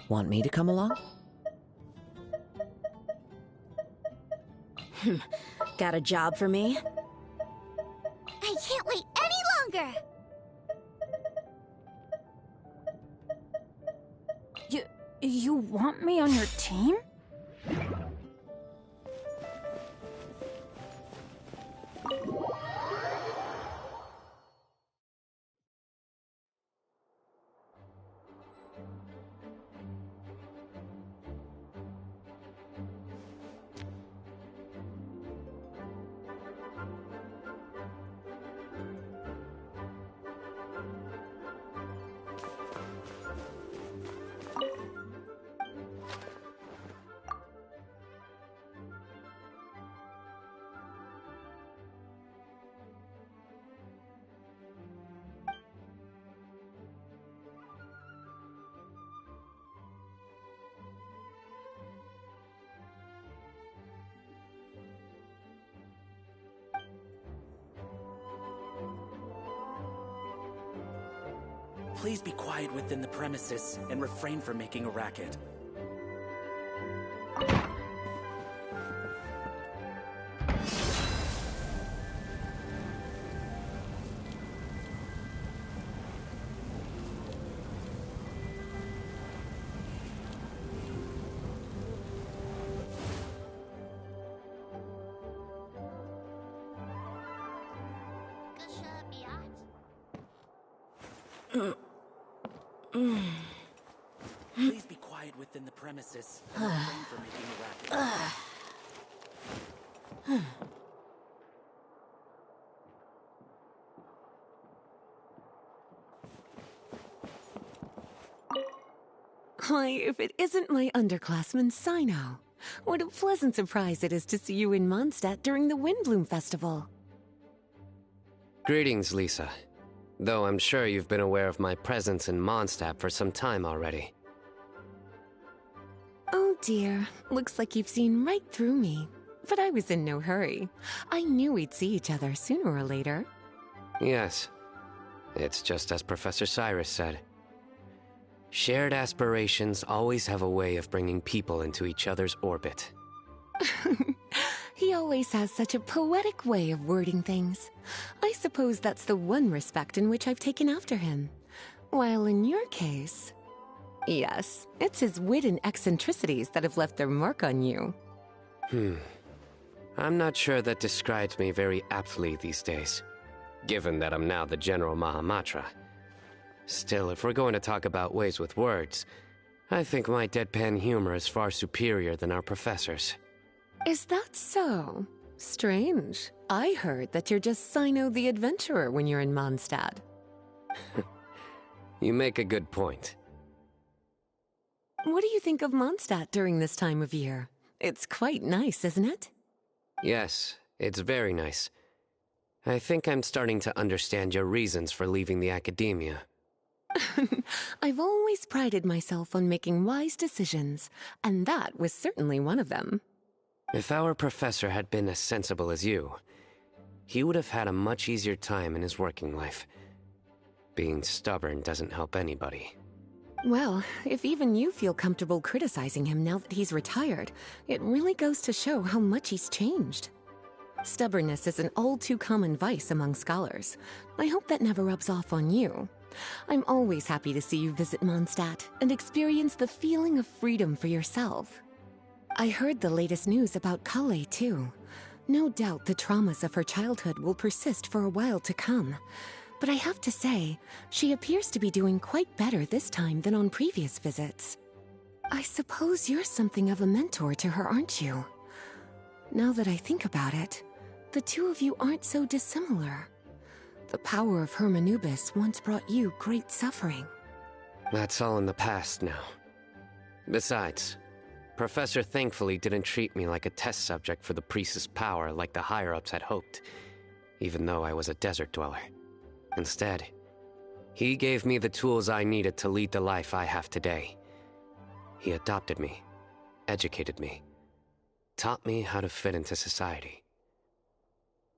Want me to come along? Got a job for me? I can't wait any longer! You want me on your team? Please be quiet within the premises and refrain from making a racket. Please be quiet within the premises and refrain from making a racket. Why, if it isn't my underclassman, Sino. What a pleasant surprise it is to see you in Mondstadt during the Windbloom Festival. Greetings, Lisa. Though I'm sure you've been aware of my presence in Mondstadt for some time already. Oh dear, looks like you've seen right through me. But I was in no hurry. I knew we'd see each other sooner or later. Yes. It's just as Professor Cyrus said. Shared aspirations always have a way of bringing people into each other's orbit. He always has such a poetic way of wording things. I suppose that's the one respect in which I've taken after him. While in your case... Yes, it's his wit and eccentricities that have left their mark on you. I'm not sure that describes me very aptly these days, given that I'm now the General Mahamatra. Still, if we're going to talk about ways with words, I think my deadpan humor is far superior than our professor's. Is that so? Strange. I heard that you're just Sino the Adventurer when you're in Mondstadt. You make a good point. What do you think of Mondstadt during this time of year? It's quite nice, isn't it? Yes, it's very nice. I think I'm starting to understand your reasons for leaving the academia. I've always prided myself on making wise decisions, and that was certainly one of them. If our professor had been as sensible as you, he would have had a much easier time in his working life. Being stubborn doesn't help anybody. Well, if even you feel comfortable criticizing him now that he's retired, it really goes to show how much he's changed. Stubbornness is an all-too-common vice among scholars. I hope that never rubs off on you. I'm always happy to see you visit Mondstadt and experience the feeling of freedom for yourself. I heard the latest news about Kale, too. No doubt the traumas of her childhood will persist for a while to come. But I have to say, she appears to be doing quite better this time than on previous visits. I suppose you're something of a mentor to her, aren't you? Now that I think about it, the two of you aren't so dissimilar. The power of Hermanubis once brought you great suffering. That's all in the past now. Besides, Professor thankfully didn't treat me like a test subject for the priest's power like the higher-ups had hoped, even though I was a desert dweller. Instead, he gave me the tools I needed to lead the life I have today. He adopted me, educated me, taught me how to fit into society.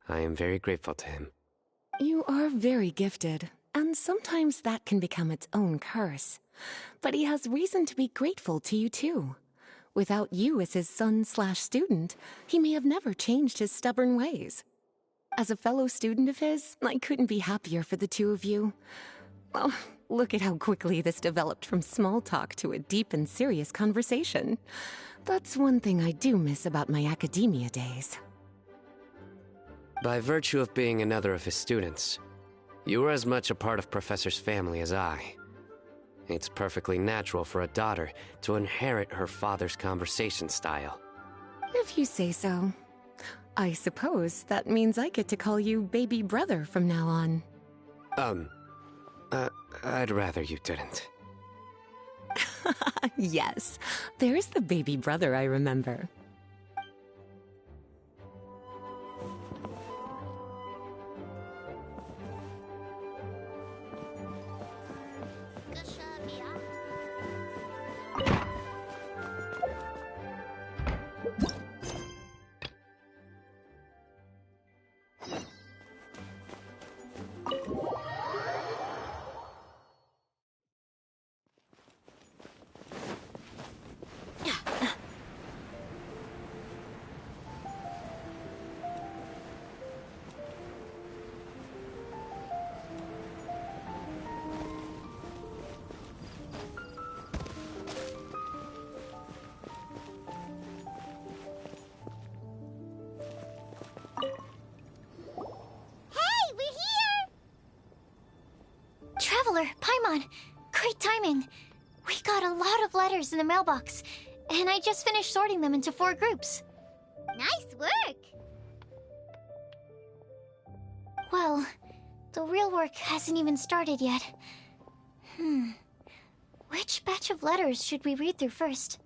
I am very grateful to him. You are very gifted, and sometimes that can become its own curse. But he has reason to be grateful to you too. Without you as his son/student, he may have never changed his stubborn ways. As a fellow student of his, I couldn't be happier for the two of you. Well, look at how quickly this developed from small talk to a deep and serious conversation. That's one thing I do miss about my academia days. By virtue of being another of his students, you were as much a part of Professor's family as I. It's perfectly natural for a daughter to inherit her father's conversation style. If you say so. I suppose that means I get to call you baby brother from now on. I'd rather you didn't. Yes, there's the baby brother I remember. Traveler, Paimon, great timing. We got a lot of letters in the mailbox, and I just finished sorting them into 4 groups. Nice work! Well, the real work hasn't even started yet. Which batch of letters should we read through first?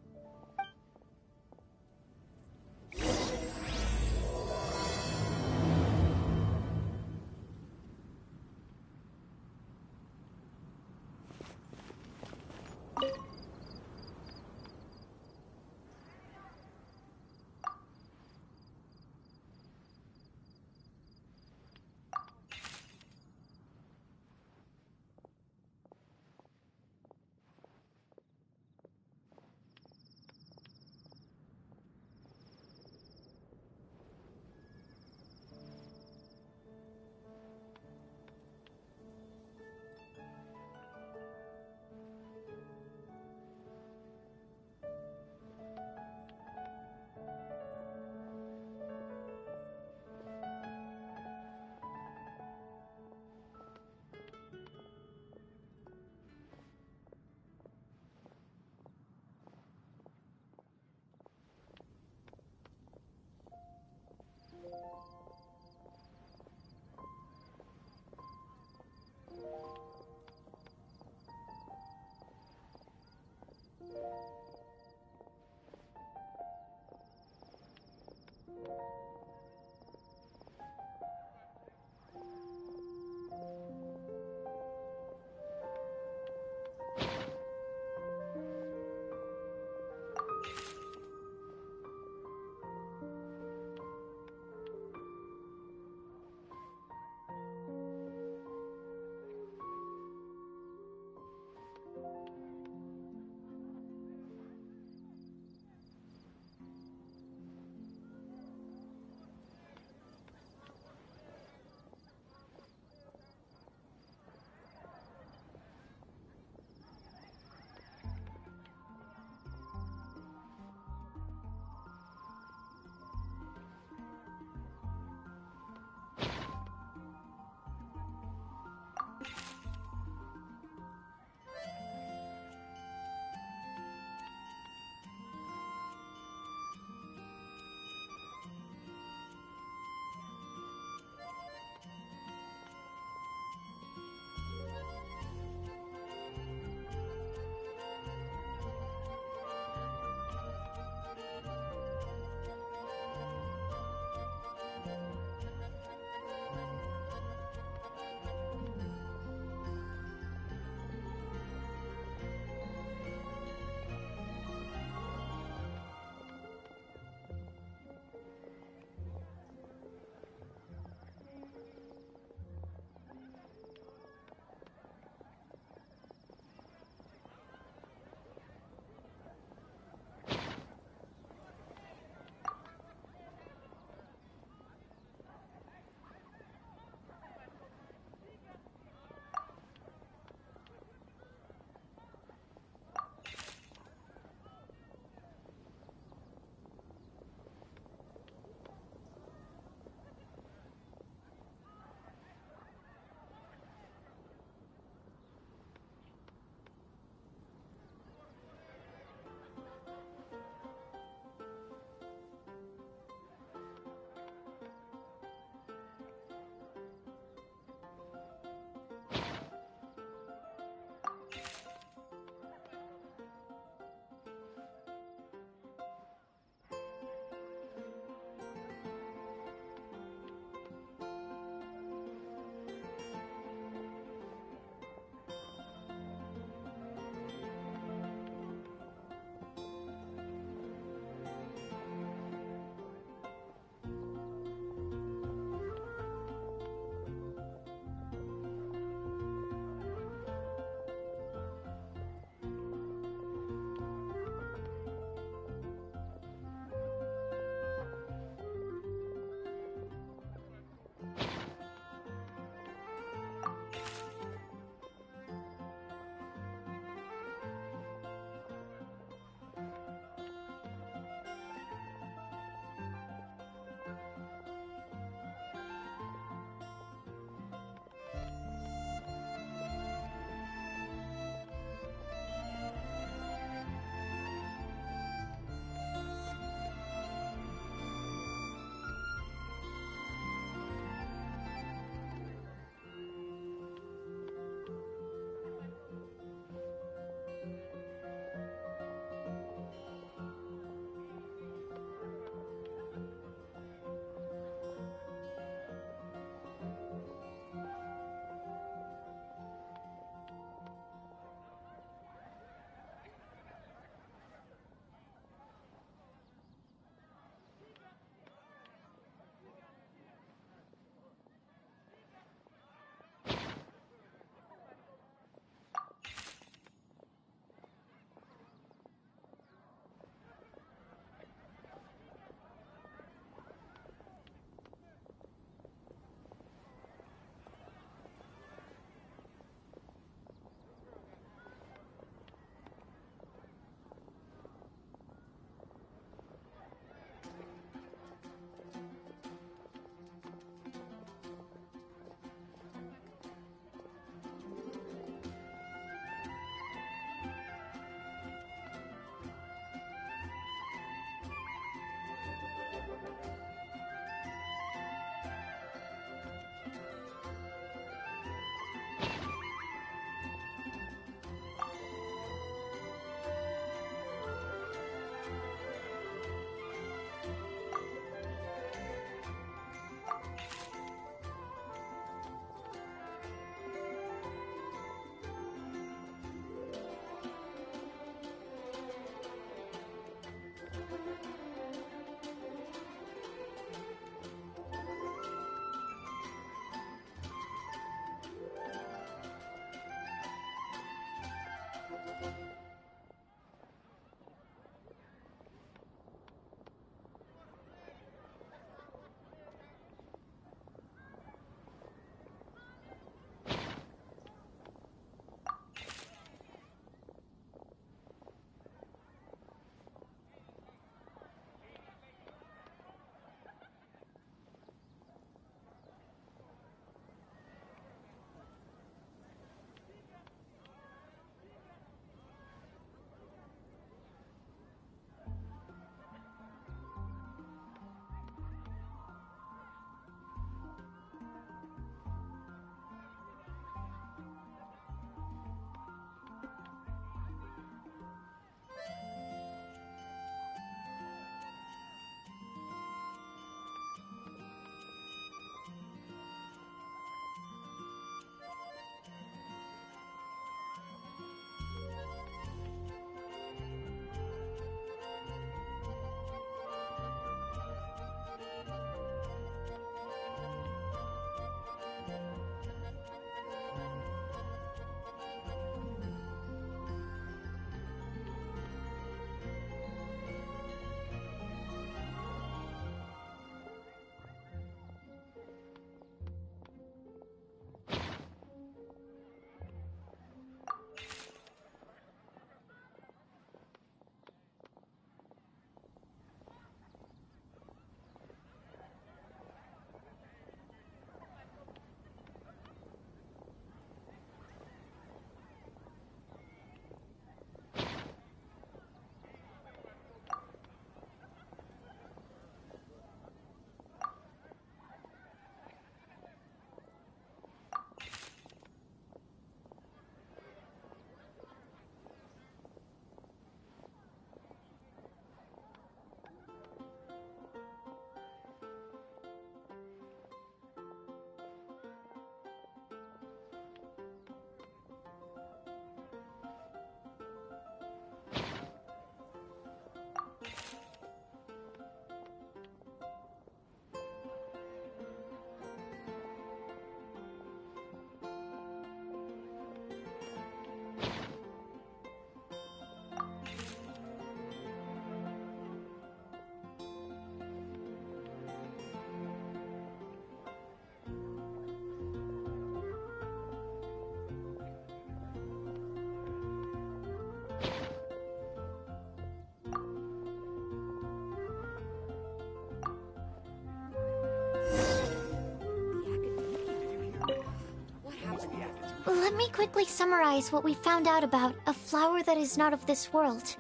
Let me quickly summarize what we found out about a flower that is not of this world.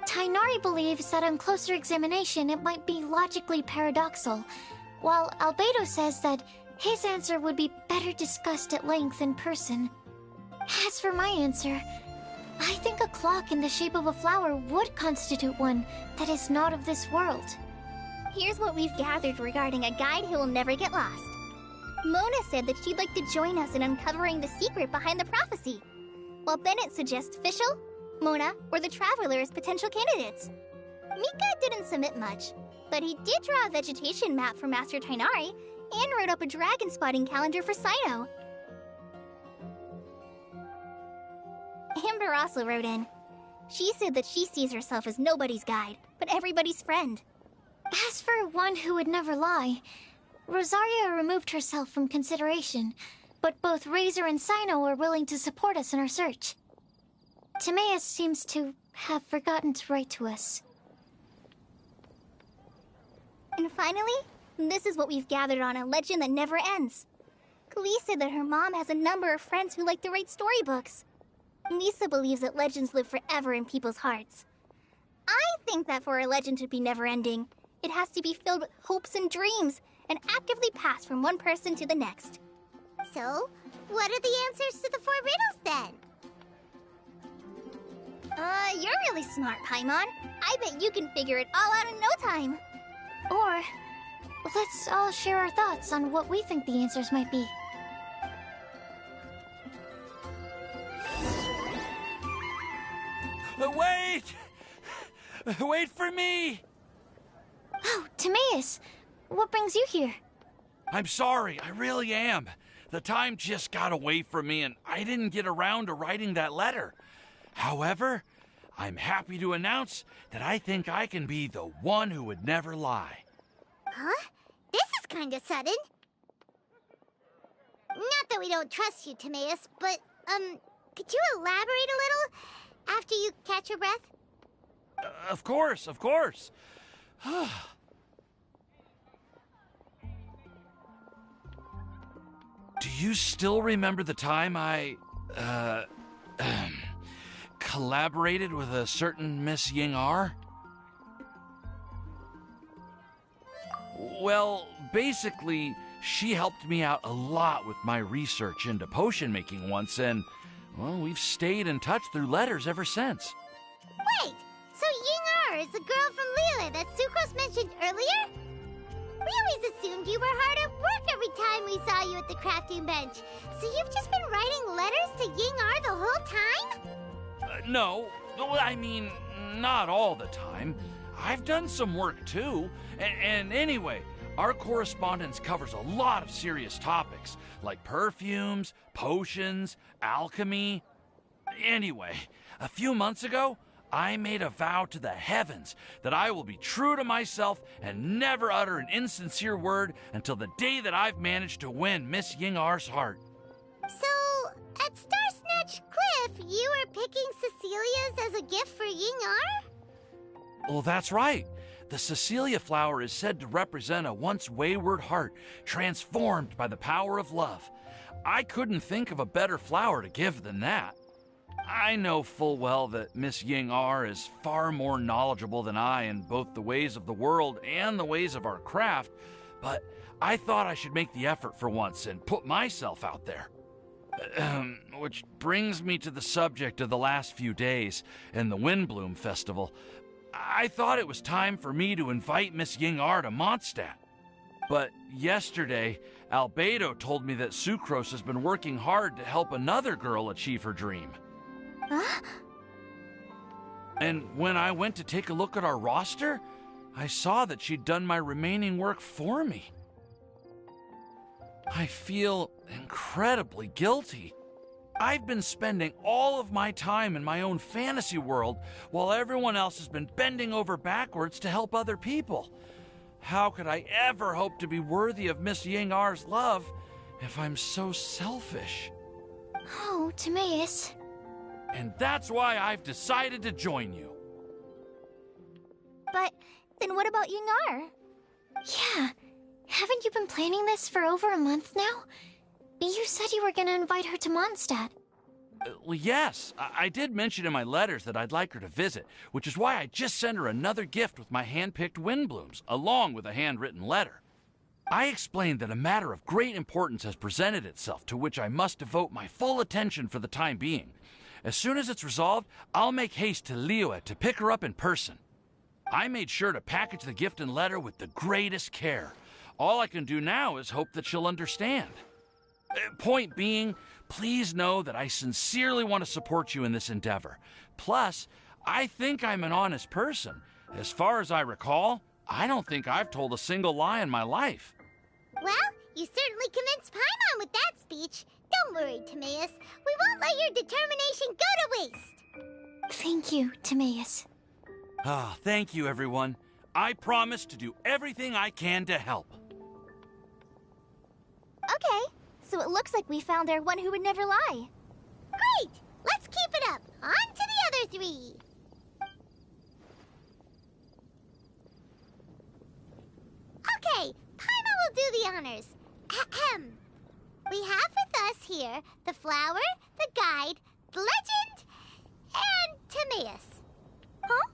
Tainari believes that on closer examination it might be logically paradoxal, while Albedo says that his answer would be better discussed at length in person. As for my answer, I think a clock in the shape of a flower would constitute one that is not of this world. Here's what we've gathered regarding a guide who will never get lost. Mona said that she'd like to join us in uncovering the secret behind the prophecy, while Bennett suggests Fischl, Mona, or the Traveler as potential candidates. Mika didn't submit much, but he did draw a vegetation map for Master Tainari and wrote up a dragon spotting calendar for Sino. Amber also wrote in. She said that she sees herself as nobody's guide, but everybody's friend. As for one who would never lie, Rosaria removed herself from consideration, but both Razor and Sino are willing to support us in our search. Timaeus seems to have forgotten to write to us. And finally, this is what we've gathered on a legend that never ends. Klee said that her mom has a number of friends who like to write storybooks. Lisa believes that legends live forever in people's hearts. I think that for a legend to be never-ending, it has to be filled with hopes and dreams, and actively passed from one person to the next. So, what are the answers to the 4 riddles then? You're really smart, Paimon. I bet you can figure it all out in no time. Or, let's all share our thoughts on what we think the answers might be. Wait! Wait for me! Oh, Timaeus! What brings you here? I'm sorry, I really am. The time just got away from me and I didn't get around to writing that letter. However, I'm happy to announce that I think I can be the one who would never lie. Huh? This is kinda sudden. Not that we don't trust you, Timaeus, but, could you elaborate a little after you catch your breath? Of course, of course. Do you still remember the time I, collaborated with a certain Miss Ying-R? Well, basically, she helped me out a lot with my research into potion making once, and, well, we've stayed in touch through letters ever since. Wait! So Ying-R is the girl from Liyue that Sucrose mentioned earlier? We always assumed you were hard at work every time we saw you at the crafting bench. So you've just been writing letters to Ying-R the whole time? No, I mean, not all the time. I've done some work too. And anyway, our correspondence covers a lot of serious topics, like perfumes, potions, alchemy. Anyway, a few months ago, I made a vow to the heavens that I will be true to myself and never utter an insincere word until the day that I've managed to win Miss Ying-R's heart. So, at Star Snatch Cliff, you were picking Cecilia's as a gift for Ying-R? Well, that's right. The Cecilia flower is said to represent a once wayward heart transformed by the power of love. I couldn't think of a better flower to give than that. I know full well that Miss Ying-R is far more knowledgeable than I in both the ways of the world and the ways of our craft, but I thought I should make the effort for once and put myself out there. Which brings me to the subject of the last few days and the Windbloom Festival. I thought it was time for me to invite Miss Ying-R to Mondstadt. But yesterday, Albedo told me that Sucrose has been working hard to help another girl achieve her dream. Huh? And when I went to take a look at our roster, I saw that she'd done my remaining work for me. I feel incredibly guilty. I've been spending all of my time in my own fantasy world while everyone else has been bending over backwards to help other people. How could I ever hope to be worthy of Miss Ying-R's love if I'm so selfish? Oh, Timaeus. And that's why I've decided to join you. But then what about Ying-R? Yeah. Haven't you been planning this for over a month now? You said you were gonna invite her to Mondstadt. Well, yes, I did mention in my letters that I'd like her to visit, which is why I just sent her another gift with my hand-picked wind blooms, along with a handwritten letter. I explained that a matter of great importance has presented itself to which I must devote my full attention for the time being. As soon as it's resolved, I'll make haste to Liyue to pick her up in person. I made sure to package the gift and letter with the greatest care. All I can do now is hope that she'll understand. Point being, please know that I sincerely want to support you in this endeavor. Plus, I think I'm an honest person. As far as I recall, I don't think I've told a single lie in my life. Well, you certainly convinced Paimon with that speech. Don't worry, Timaeus. We won't let your determination go to waste. Thank you, Timaeus. Ah, thank you, everyone. I promise to do everything I can to help. Okay, so it looks like we found our one who would never lie. Great! Let's keep it up. On to the other three. Okay, Paimon will do the honors. Ahem. We have with us here the flower, the guide, the legend, and Timaeus. Huh?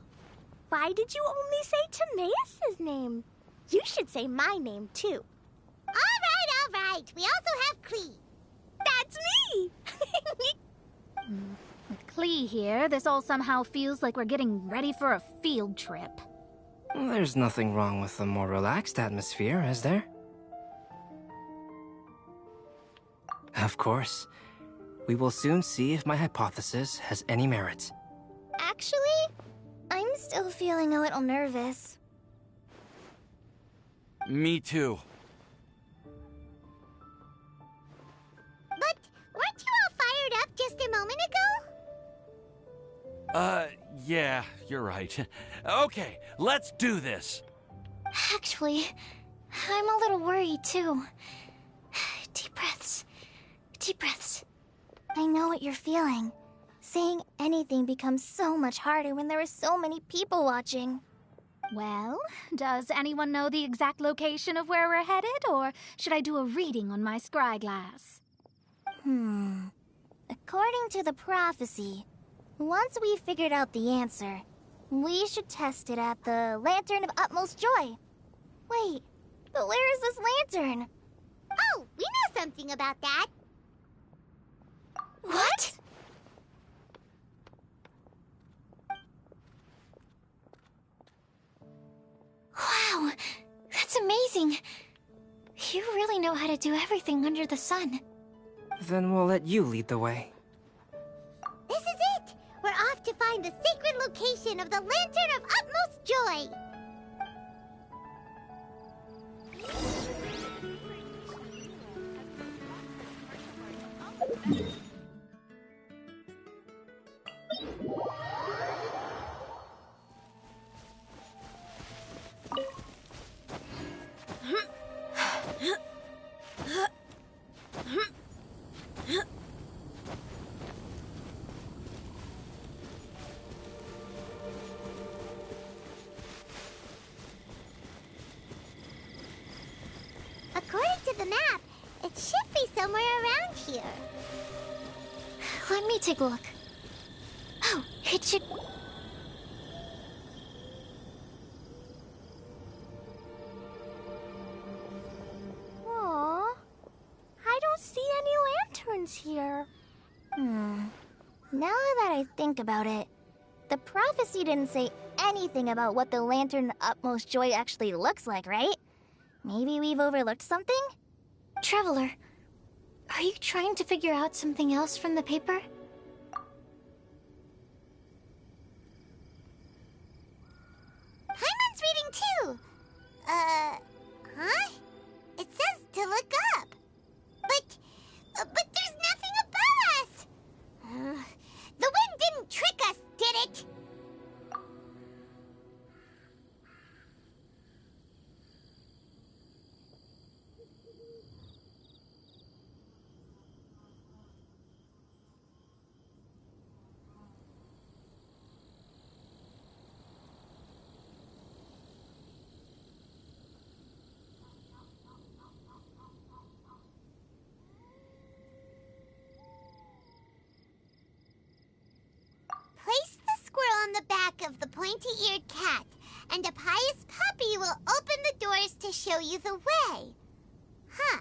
Why did you only say Timaeus' name? You should say my name, too. All right. We also have Klee. That's me! With Klee here, this all somehow feels like we're getting ready for a field trip. There's nothing wrong with a more relaxed atmosphere, is there? Of course. We will soon see if my hypothesis has any merit. Actually, I'm still feeling a little nervous. Me too. But weren't you all fired up just a moment ago? Yeah, you're right. Okay, let's do this. Actually, I'm a little worried too. Deep breaths. Deep breaths. I know what you're feeling. Saying anything becomes so much harder when there are so many people watching. Well, does anyone know the exact location of where we're headed, or should I do a reading on my scry glass? According to the prophecy, once we've figured out the answer, we should test it at the Lantern of Utmost Joy. Wait, but where is this lantern? Oh, we know something about that. What? Wow, that's amazing. You really know how to do everything under the sun. Then we'll let you lead the way. This is it! We're off to find the sacred location of the Lantern of Utmost Joy! According to the map, it should be somewhere around here. Let me take a look. Oh, it should... Aww. I don't see any lanterns here. Now that I think about it, the prophecy didn't say anything about what the Lantern of Utmost Joy actually looks like, right? Maybe we've overlooked something? Traveler, are you trying to figure out something else from the paper? Paimon's reading too! Huh? It says to look up. But there's nothing above us! The wind didn't trick us, did it? pointy-eared cat, and a pious puppy will open the doors to show you the way. Huh.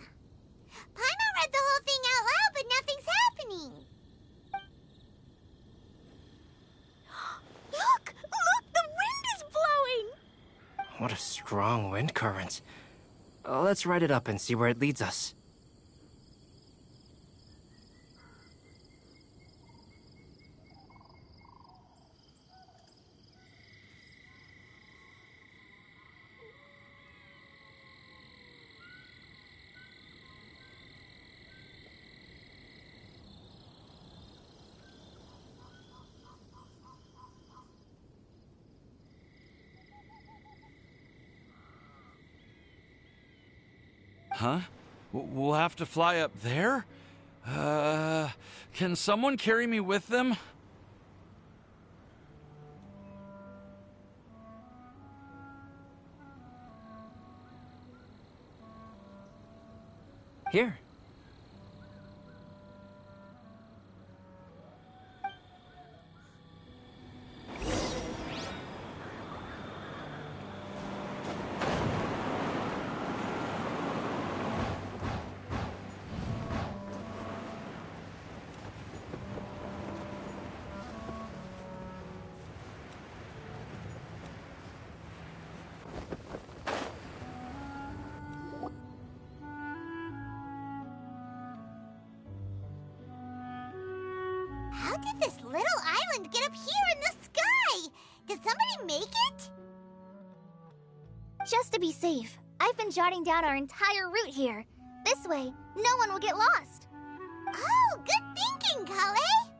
Paimon read the whole thing out loud, but nothing's happening. Look! Look! The wind is blowing! What a strong wind current. Let's ride it up and see where it leads us. Huh? We'll have to fly up there? Can someone carry me with them? Here. How did this little island get up here in the sky? Did somebody make it? Just to be safe, I've been jotting down our entire route here. This way, no one will get lost. Oh, good thinking, Kale.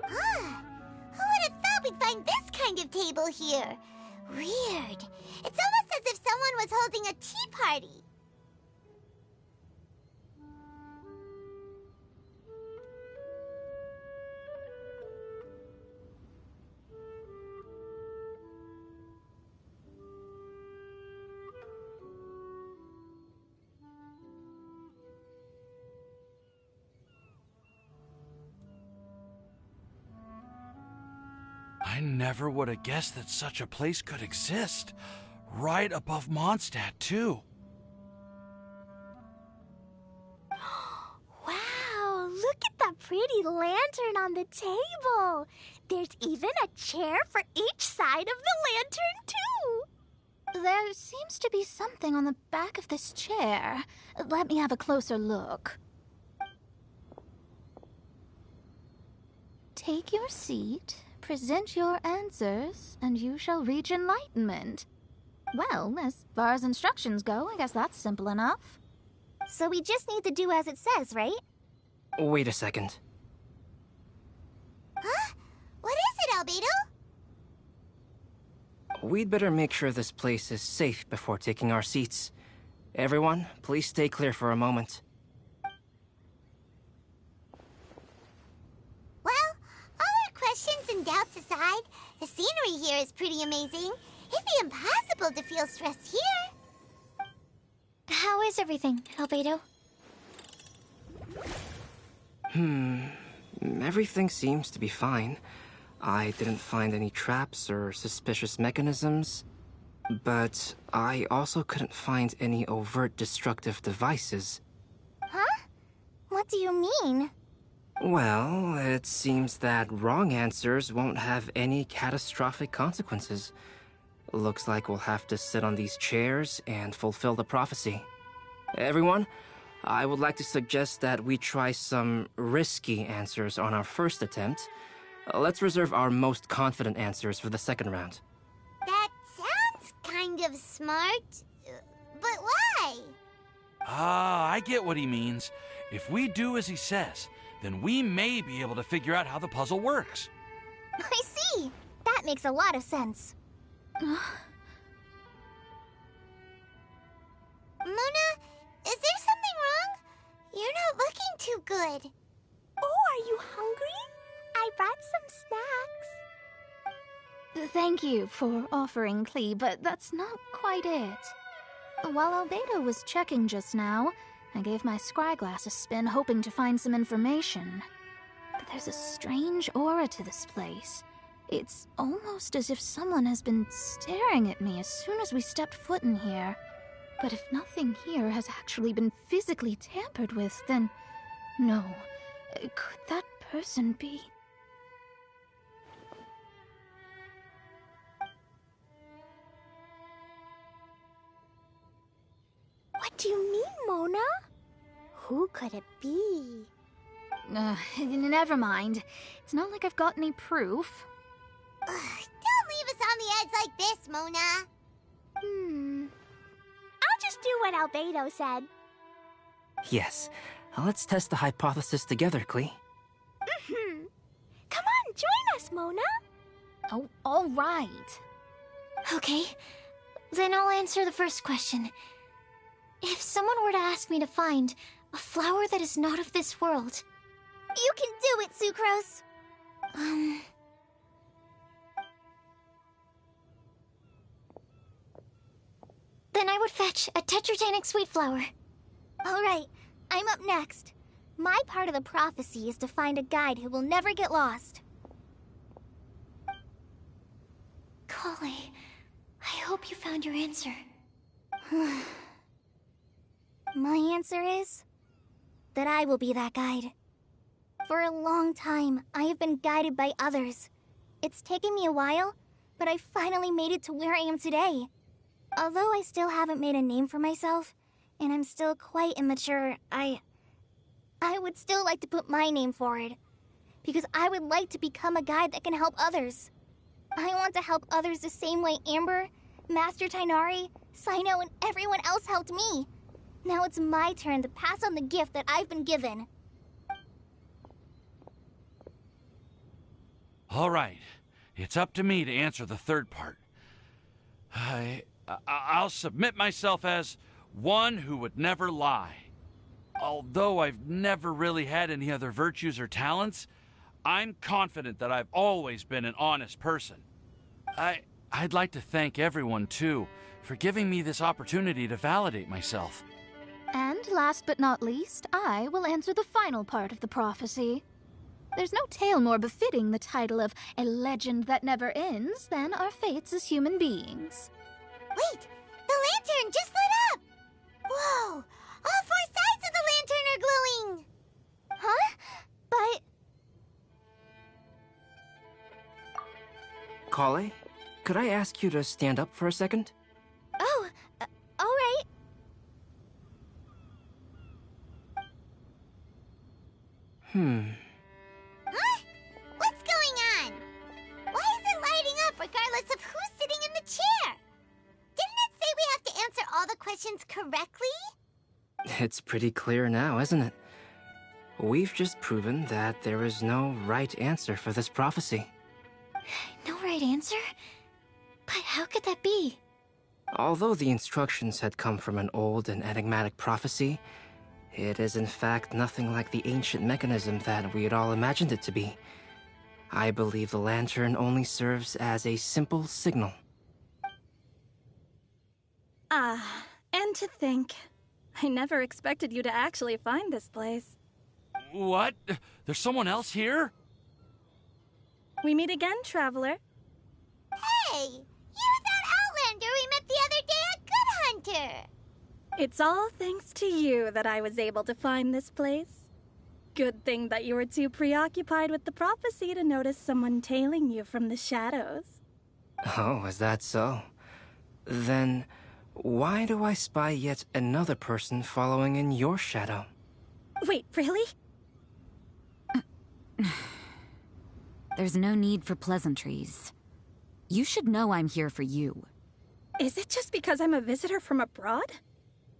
Huh. Who would have thought we'd find this kind of table here? Weird. It's almost as if someone was holding a tea party. I never would have guessed that such a place could exist. Right above Mondstadt, too. Wow, look at that pretty lantern on the table. There's even a chair for each side of the lantern, too. There seems to be something on the back of this chair. Let me have a closer look. Take your seat, present your answers, and you shall reach enlightenment. Well, as far as instructions go, I guess that's simple enough. So we just need to do as it says, right? Wait a second. Huh? What is it, Albedo? We'd better make sure this place is safe before taking our seats. Everyone, please stay clear for a moment. Well, all our questions and doubts aside, the scenery here is pretty amazing. It'd be impossible to feel stressed here. How is everything, Albedo? Everything seems to be fine. I didn't find any traps or suspicious mechanisms, but I also couldn't find any overt destructive devices. Huh? What do you mean? Well, it seems that wrong answers won't have any catastrophic consequences. Looks like we'll have to sit on these chairs and fulfill the prophecy. Everyone, I would like to suggest that we try some risky answers on our first attempt. Let's reserve our most confident answers for the second round. That sounds kind of smart, but why? Ah, I get what he means. If we do as he says, then we may be able to figure out how the puzzle works. I see. That makes a lot of sense. Mona, is there something wrong? You're not looking too good. Oh, are you hungry? I brought some snacks. Thank you for offering, Klee, but that's not quite it. While Albedo was checking just now, I gave my scryglass a spin hoping to find some information. But there's a strange aura to this place. It's almost as if someone has been staring at me as soon as we stepped foot in here. But if nothing here has actually been physically tampered with, then no. Could that person be? What do you mean, Mona? Who could it be? Never mind. It's not like I've got any proof. Ugh, don't leave us on the edge like this, Mona. I'll just do what Albedo said. Yes. Let's test the hypothesis together, Klee. Come on, join us, Mona. Oh, all right. Okay, then I'll answer the first question. If someone were to ask me to find a flower that is not of this world... You can do it, Sucrose. Then I would fetch a tetragenic sweet flower. All right, I'm up next. My part of the prophecy is to find a guide who will never get lost. Kali, I hope you found your answer. My answer is that I will be that guide. For a long time, I have been guided by others. It's taken me a while, but I finally made it to where I am today. Although I still haven't made a name for myself, and I'm still quite immature, I would still like to put my name forward. Because I would like to become a guide that can help others. I want to help others the same way Amber, Master Tighnari, Cyno, and everyone else helped me. Now it's my turn to pass on the gift that I've been given. All right. It's up to me to answer the third part. I'll submit myself as one who would never lie. Although I've never really had any other virtues or talents, I'm confident that I've always been an honest person. I'd like to thank everyone, too, for giving me this opportunity to validate myself. And last but not least, I will answer the final part of the prophecy. There's no tale more befitting the title of a legend that never ends than our fates as human beings. Wait! The lantern just lit up! Whoa! All four sides of the lantern are glowing! Huh? But... Kale, could I ask you to stand up for a second? Oh, all right. Huh? What's going on? Why is it lighting up regardless of who's sitting in the chair? Didn't it say we have to answer all the questions correctly? It's pretty clear now, isn't it? We've just proven that there is no right answer for this prophecy. No right answer? But how could that be? Although the instructions had come from an old and enigmatic prophecy, it is in fact nothing like the ancient mechanism that we had all imagined it to be. I believe the lantern only serves as a simple signal. And to think, I never expected you to actually find this place. What? There's someone else here? We meet again, traveler. Hey! You're that Outlander we met the other day at Good Hunter! It's all thanks to you that I was able to find this place. Good thing that you were too preoccupied with the prophecy to notice someone tailing you from the shadows. Oh, is that so? Then, why do I spy yet another person following in your shadow? Wait, really? There's no need for pleasantries. You should know I'm here for you. Is it just because I'm a visitor from abroad?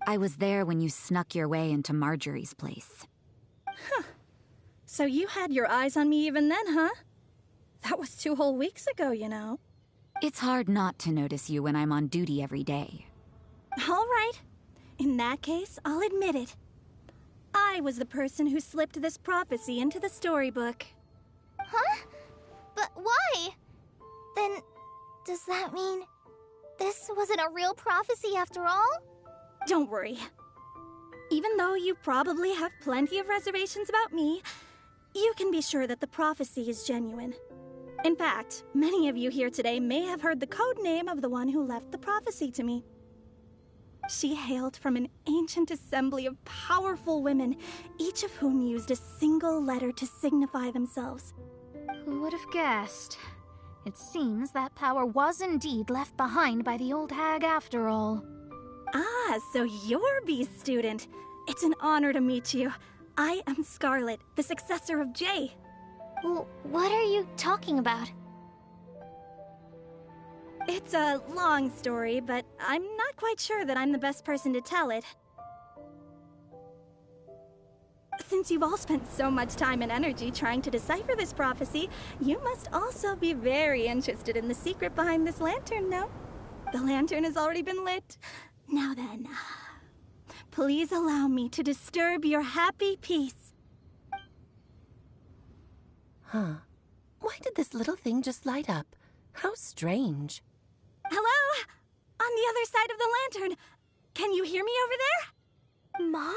I was there when you snuck your way into Marjorie's place. Huh. So you had your eyes on me even then, huh? That was 2 whole weeks ago, you know. It's hard not to notice you when I'm on duty every day. All right. In that case, I'll admit it. I was the person who slipped this prophecy into the storybook. Huh? But why? Then, does that mean this wasn't a real prophecy after all? Don't worry. Even though you probably have plenty of reservations about me, you can be sure that the prophecy is genuine. In fact, many of you here today may have heard the code name of the one who left the prophecy to me. She hailed from an ancient assembly of powerful women, each of whom used a single letter to signify themselves. Who would have guessed? It seems that power was indeed left behind by the old hag after all. Ah, so you're B's student. It's an honor to meet you. I am Scarlet, the successor of Jay. Well, what are you talking about? It's a long story, but I'm not quite sure that I'm the best person to tell it. Since you've all spent so much time and energy trying to decipher this prophecy, you must also be very interested in the secret behind this lantern, no? The lantern has already been lit. Now then, please allow me to disturb your happy peace. Huh. Why did this little thing just light up? How strange. Hello? On the other side of the lantern. Can you hear me over there? Mom?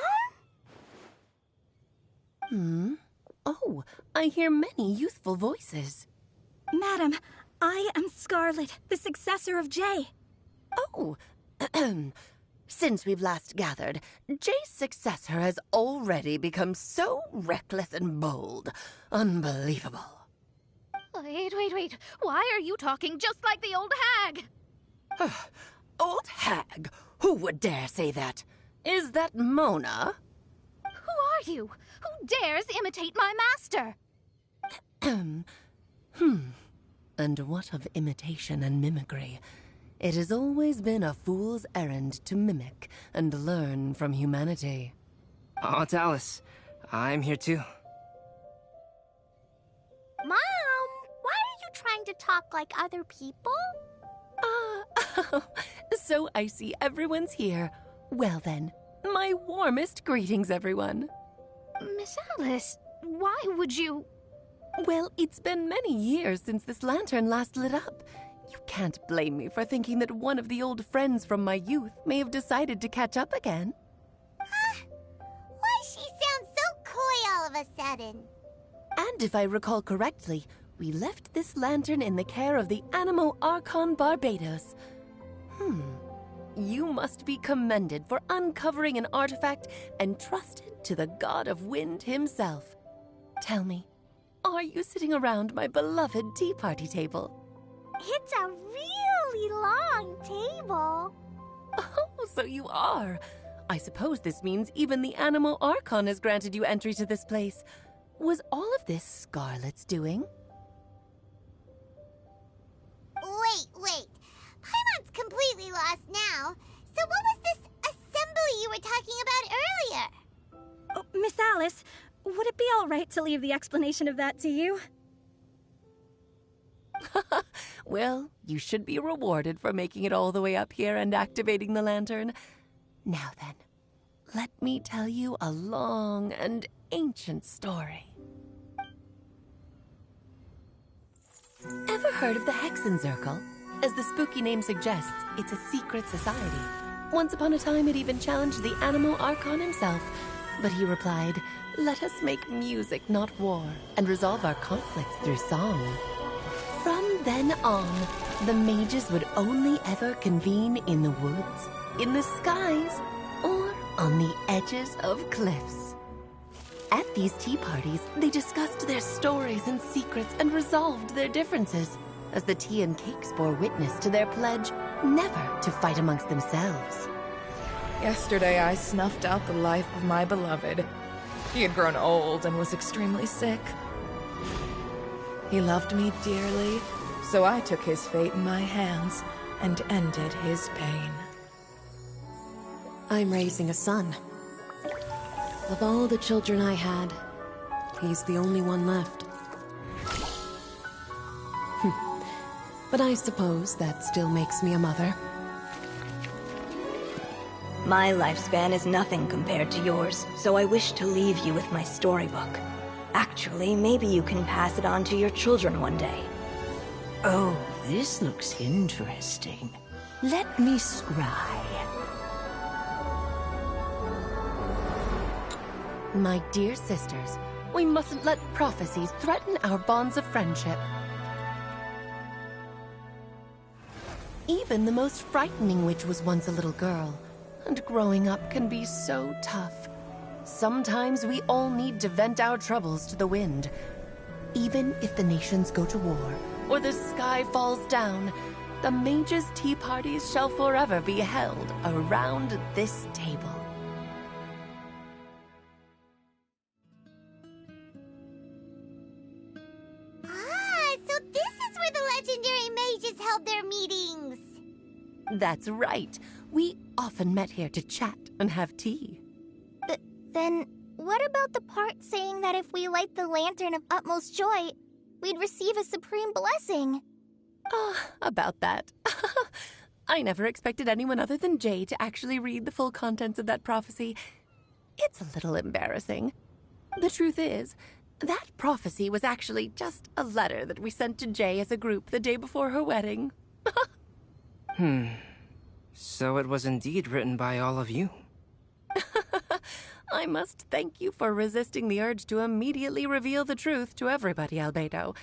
Oh, I hear many youthful voices. Madam, I am Scarlet, the successor of Jay. Oh, since we've last gathered, Jay's successor has already become so reckless and bold. Unbelievable. Wait. Why are you talking just like the old hag? Old hag? Who would dare say that? Is that Mona? Who are you? Who dares imitate my master? And what of imitation and mimicry? It has always been a fool's errand to mimic and learn from humanity. Aunt Alice, I'm here too. Mom, why are you trying to talk like other people? So I see everyone's here. Well then, my warmest greetings, everyone. Miss Alice, why would you... Well, it's been many years since this lantern last lit up. You can't blame me for thinking that one of the old friends from my youth may have decided to catch up again. Why she sounds so coy all of a sudden? And if I recall correctly, we left this lantern in the care of the Animo Archon Barbados. You must be commended for uncovering an artifact entrusted to the god of wind himself. Tell me, are you sitting around my beloved tea party table? It's a really long table. Oh, so you are. I suppose this means even the Animo Archon has granted you entry to this place. Was all of this Scarlet's doing? Wait. Paimon's completely lost now. So what was this assembly you were talking about earlier? Oh, Miss Alice, would it be all right to leave the explanation of that to you? Well, you should be rewarded for making it all the way up here and activating the lantern. Now then, let me tell you a long and ancient story. Ever heard of the Hexenzirkel? As the spooky name suggests, it's a secret society. Once upon a time, it even challenged the Animo Archon himself. But he replied, "Let us make music, not war, and resolve our conflicts through song." From then on, the mages would only ever convene in the woods, in the skies, or on the edges of cliffs. At these tea parties, they discussed their stories and secrets and resolved their differences, as the tea and cakes bore witness to their pledge never to fight amongst themselves. Yesterday I snuffed out the life of my beloved. He had grown old and was extremely sick. He loved me dearly, so I took his fate in my hands and ended his pain. I'm raising a son. Of all the children I had, he's the only one left. But I suppose that still makes me a mother. My lifespan is nothing compared to yours, so I wish to leave you with my storybook. Actually, maybe you can pass it on to your children one day. Oh, this looks interesting. Let me scry. My dear sisters, we mustn't let prophecies threaten our bonds of friendship. Even the most frightening witch was once a little girl, and growing up can be so tough. Sometimes we all need to vent our troubles to the wind. Even if the nations go to war, or the sky falls down, the mages' tea parties shall forever be held around this table. So this is where the legendary mages held their meetings! That's right. We often met here to chat and have tea. Then, what about the part saying that if we light the lantern of utmost joy, we'd receive a supreme blessing? About that. I never expected anyone other than Jay to actually read the full contents of that prophecy. It's a little embarrassing. The truth is, that prophecy was actually just a letter that we sent to Jay as a group the day before her wedding. So it was indeed written by all of you. I must thank you for resisting the urge to immediately reveal the truth to everybody, Albedo.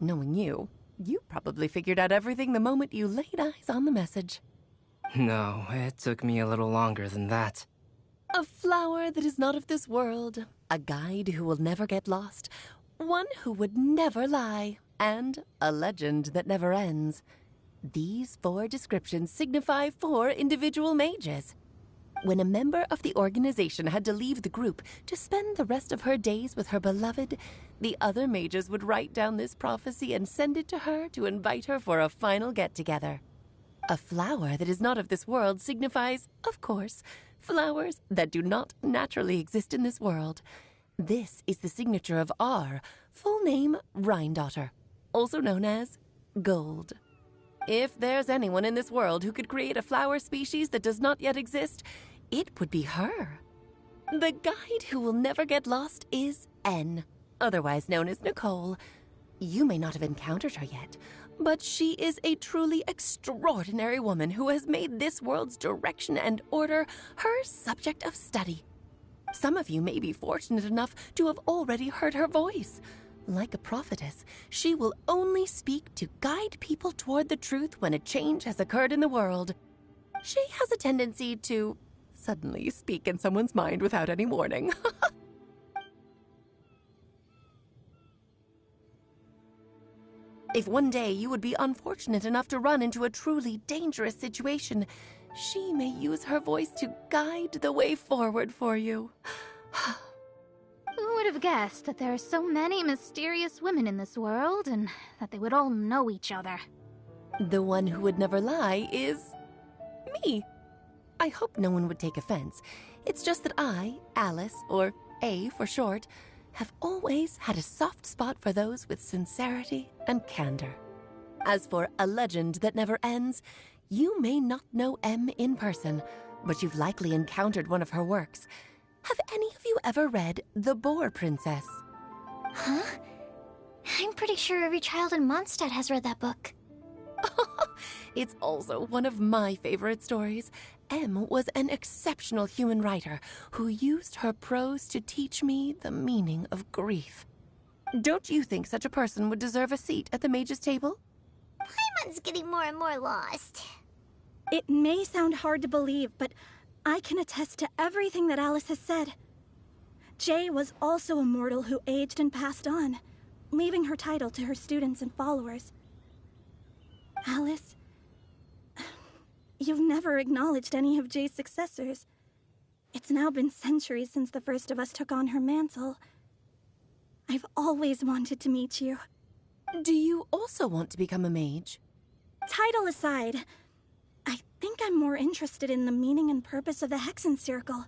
Knowing you, you probably figured out everything the moment you laid eyes on the message. No, it took me a little longer than that. A flower that is not of this world, a guide who will never get lost, one who would never lie, and a legend that never ends. These 4 descriptions signify 4 individual mages. When a member of the organization had to leave the group to spend the rest of her days with her beloved, the other mages would write down this prophecy and send it to her to invite her for a final get-together. A flower that is not of this world signifies, of course, flowers that do not naturally exist in this world. This is the signature of our full name, Rhine-daughter, also known as Gold. If there's anyone in this world who could create a flower species that does not yet exist, it would be her. The guide who will never get lost is N, otherwise known as Nicole. You may not have encountered her yet, but she is a truly extraordinary woman who has made this world's direction and order her subject of study. Some of you may be fortunate enough to have already heard her voice. Like a prophetess, she will only speak to guide people toward the truth when a change has occurred in the world. She has a tendency to suddenly speak in someone's mind without any warning. If one day you would be unfortunate enough to run into a truly dangerous situation, she may use her voice to guide the way forward for you. Who would have guessed that there are so many mysterious women in this world, and that they would all know each other? The one who would never lie is me. I hope no one would take offense. It's just that I, Alice, or A for short, have always had a soft spot for those with sincerity and candor. As for a legend that never ends, you may not know M in person, but you've likely encountered one of her works. Have any of you ever read The Boar Princess? Huh? I'm pretty sure every child in Mondstadt has read that book. It's also one of my favorite stories. M was an exceptional human writer who used her prose to teach me the meaning of grief. Don't you think such a person would deserve a seat at the mage's table? Paimon's getting more and more lost. It may sound hard to believe, but I can attest to everything that Alice has said. Jay was also a mortal who aged and passed on, leaving her title to her students and followers. Alice, you've never acknowledged any of Jay's successors. It's now been centuries since the first of us took on her mantle. I've always wanted to meet you. Do you also want to become a mage? Title aside, I think I'm more interested in the meaning and purpose of the Hexen Circle.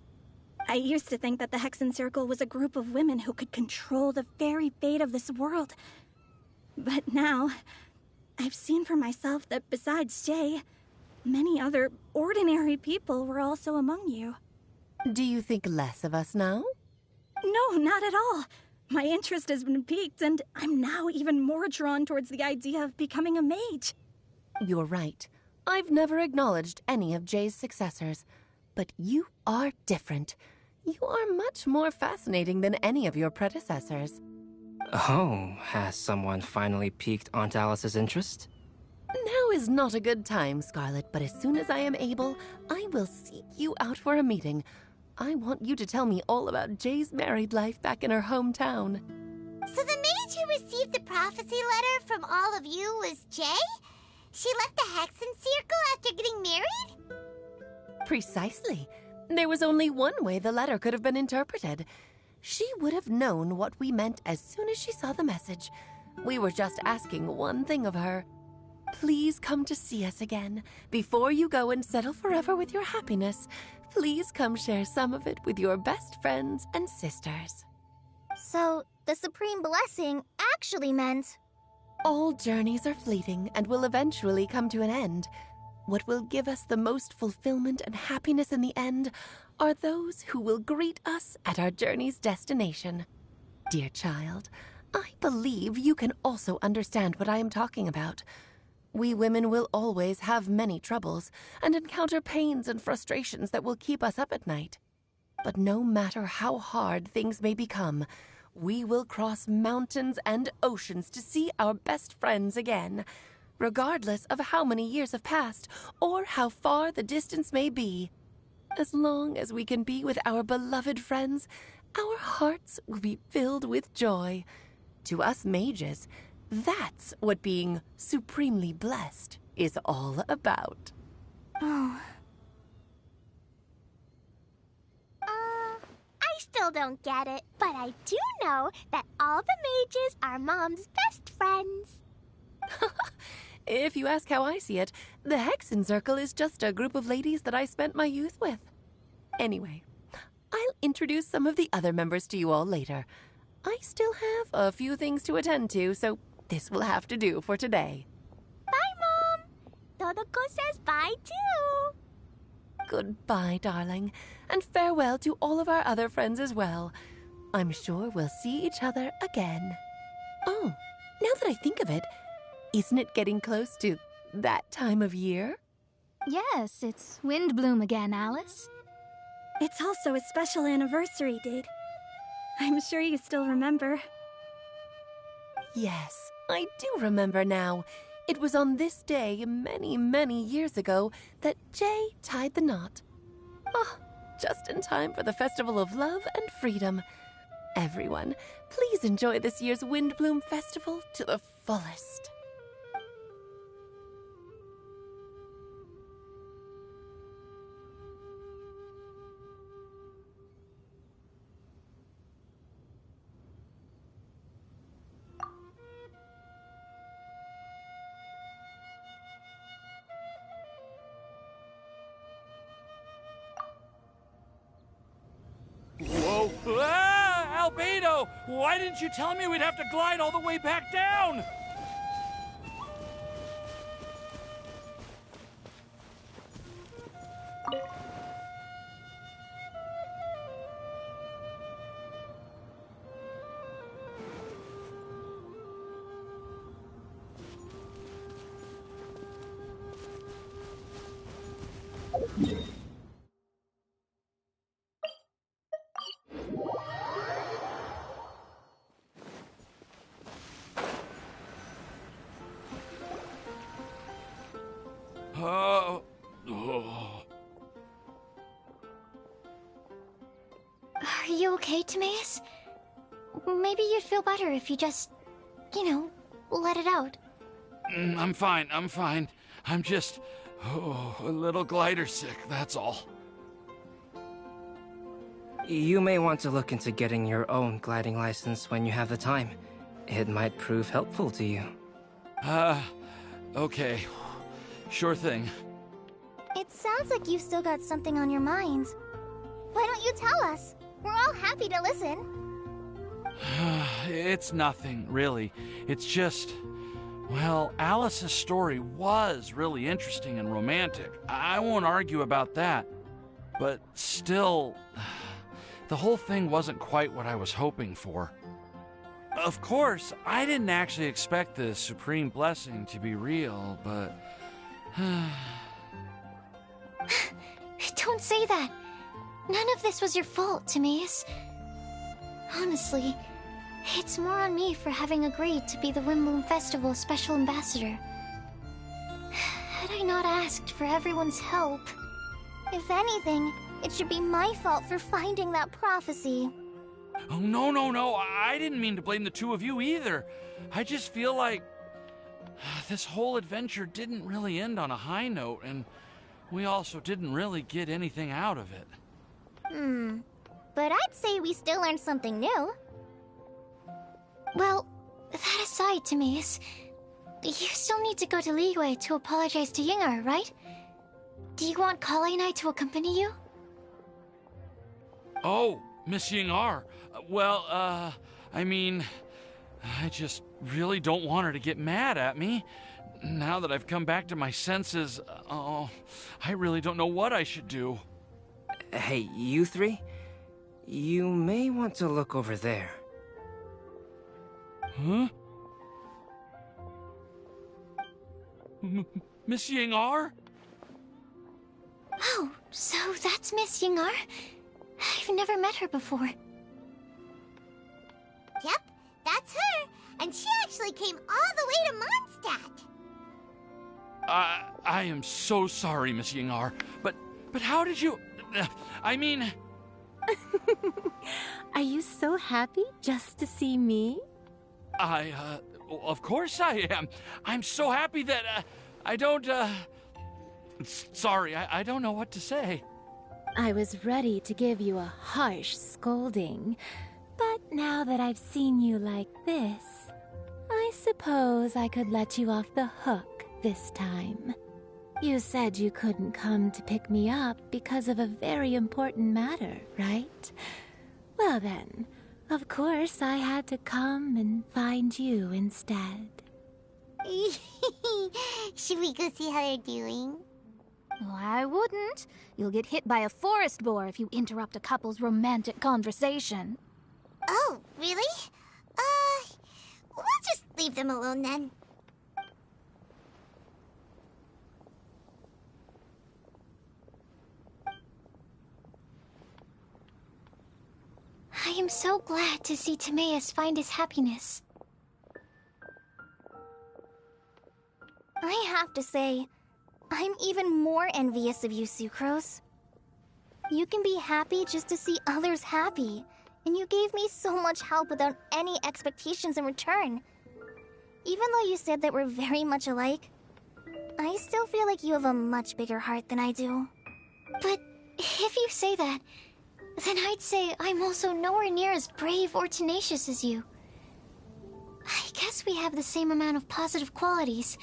I used to think that the Hexen Circle was a group of women who could control the very fate of this world. But now, I've seen for myself that besides Jay, many other ordinary people were also among you. Do you think less of us now? No, not at all. My interest has been piqued, and I'm now even more drawn towards the idea of becoming a mage. You're right. I've never acknowledged any of Jay's successors, but you are different. You are much more fascinating than any of your predecessors. Oh, has someone finally piqued Aunt Alice's interest? Now is not a good time, Scarlet, but as soon as I am able, I will seek you out for a meeting. I want you to tell me all about Jay's married life back in her hometown. So the mage who received the prophecy letter from all of you was Jay? She left the Hexen Circle after getting married? Precisely. There was only one way the letter could have been interpreted. She would have known what we meant as soon as she saw the message. We were just asking one thing of her. Please come to see us again. Before you go and settle forever with your happiness, please come share some of it with your best friends and sisters. So, the Supreme Blessing actually meant... All journeys are fleeting and will eventually come to an end. What will give us the most fulfillment and happiness in the end are those who will greet us at our journey's destination. Dear child, I believe you can also understand what I am talking about. We women will always have many troubles and encounter pains and frustrations that will keep us up at night. But no matter how hard things may become, we will cross mountains and oceans to see our best friends again, regardless of how many years have passed or how far the distance may be. As long as we can be with our beloved friends, our hearts will be filled with joy. To us mages, that's what being supremely blessed is all about. Oh. I still don't get it, but I do know that all the mages are Mom's best friends. If you ask how I see it, the Hexen Circle is just a group of ladies that I spent my youth with. Anyway, I'll introduce some of the other members to you all later. I still have a few things to attend to, so this will have to do for today. Bye, Mom! Todoko says bye, too! Goodbye, darling, and farewell to all of our other friends as well. I'm sure we'll see each other again. Oh, now that I think of it, isn't it getting close to that time of year? Yes, it's wind bloom again, Alice. It's also a special anniversary date. I'm sure you still remember. Yes, I do remember now. It was on this day, many, many years ago, that Jay tied the knot. Ah, just in time for the Festival of Love and Freedom. Everyone, please enjoy this year's Windbloom Festival to the fullest. Whoa! Ah! Albedo! Why didn't you tell me we'd have to glide all the way back down? Are you okay, Timaeus? Maybe you'd feel better if you just, let it out. I'm fine, I'm fine. I'm just, a little glider sick, that's all. You may want to look into getting your own gliding license when you have the time. It might prove helpful to you. Okay. Sure thing. It sounds like you've still got something on your minds. Why don't you tell us? We're all happy to listen. It's nothing, really. It's just... Well, Alice's story was really interesting and romantic. I won't argue about that. But still, the whole thing wasn't quite what I was hoping for. Of course, I didn't actually expect the Supreme Blessing to be real, but... Don't say that. None of this was your fault, Timaeus. Honestly, it's more on me for having agreed to be the Windbloom Festival Special Ambassador. Had I not asked for everyone's help... If anything, it should be my fault for finding that prophecy. Oh, no. I didn't mean to blame the two of you either. I just feel like this whole adventure didn't really end on a high note, and we also didn't really get anything out of it. But I'd say we still learned something new. Well, that aside, Timaeus, you still need to go to Liyue to apologize to Yingar, right? Do you want Kale and I to accompany you? Oh, Miss Yingar. Well, I mean, I just really don't want her to get mad at me. Now that I've come back to my senses, I really don't know what I should do. Hey, you three? You may want to look over there. Huh? Miss Yingar? Oh, so that's Miss Yingar? I've never met her before. Yep, that's her. And she actually came all the way to Mondstadt. I am so sorry, Miss Yingar, but how did you... I mean... Are you so happy just to see me? Of course I am. I'm so happy that, I don't, Sorry, I don't know what to say. I was ready to give you a harsh scolding, but now that I've seen you like this, I suppose I could let you off the hook this time. You said you couldn't come to pick me up because of a very important matter, right? Well then, of course I had to come and find you instead. Should we go see how they're doing? Well, I wouldn't. You'll get hit by a forest boar if you interrupt a couple's romantic conversation. Oh, really? We'll just leave them alone then. I am so glad to see Timaeus find his happiness. I have to say, I'm even more envious of you, Sucrose. You can be happy just to see others happy, and you gave me so much help without any expectations in return. Even though you said that we're very much alike, I still feel like you have a much bigger heart than I do. But if you say that, then I'd say I'm also nowhere near as brave or tenacious as you. I guess we have the same amount of positive qualities.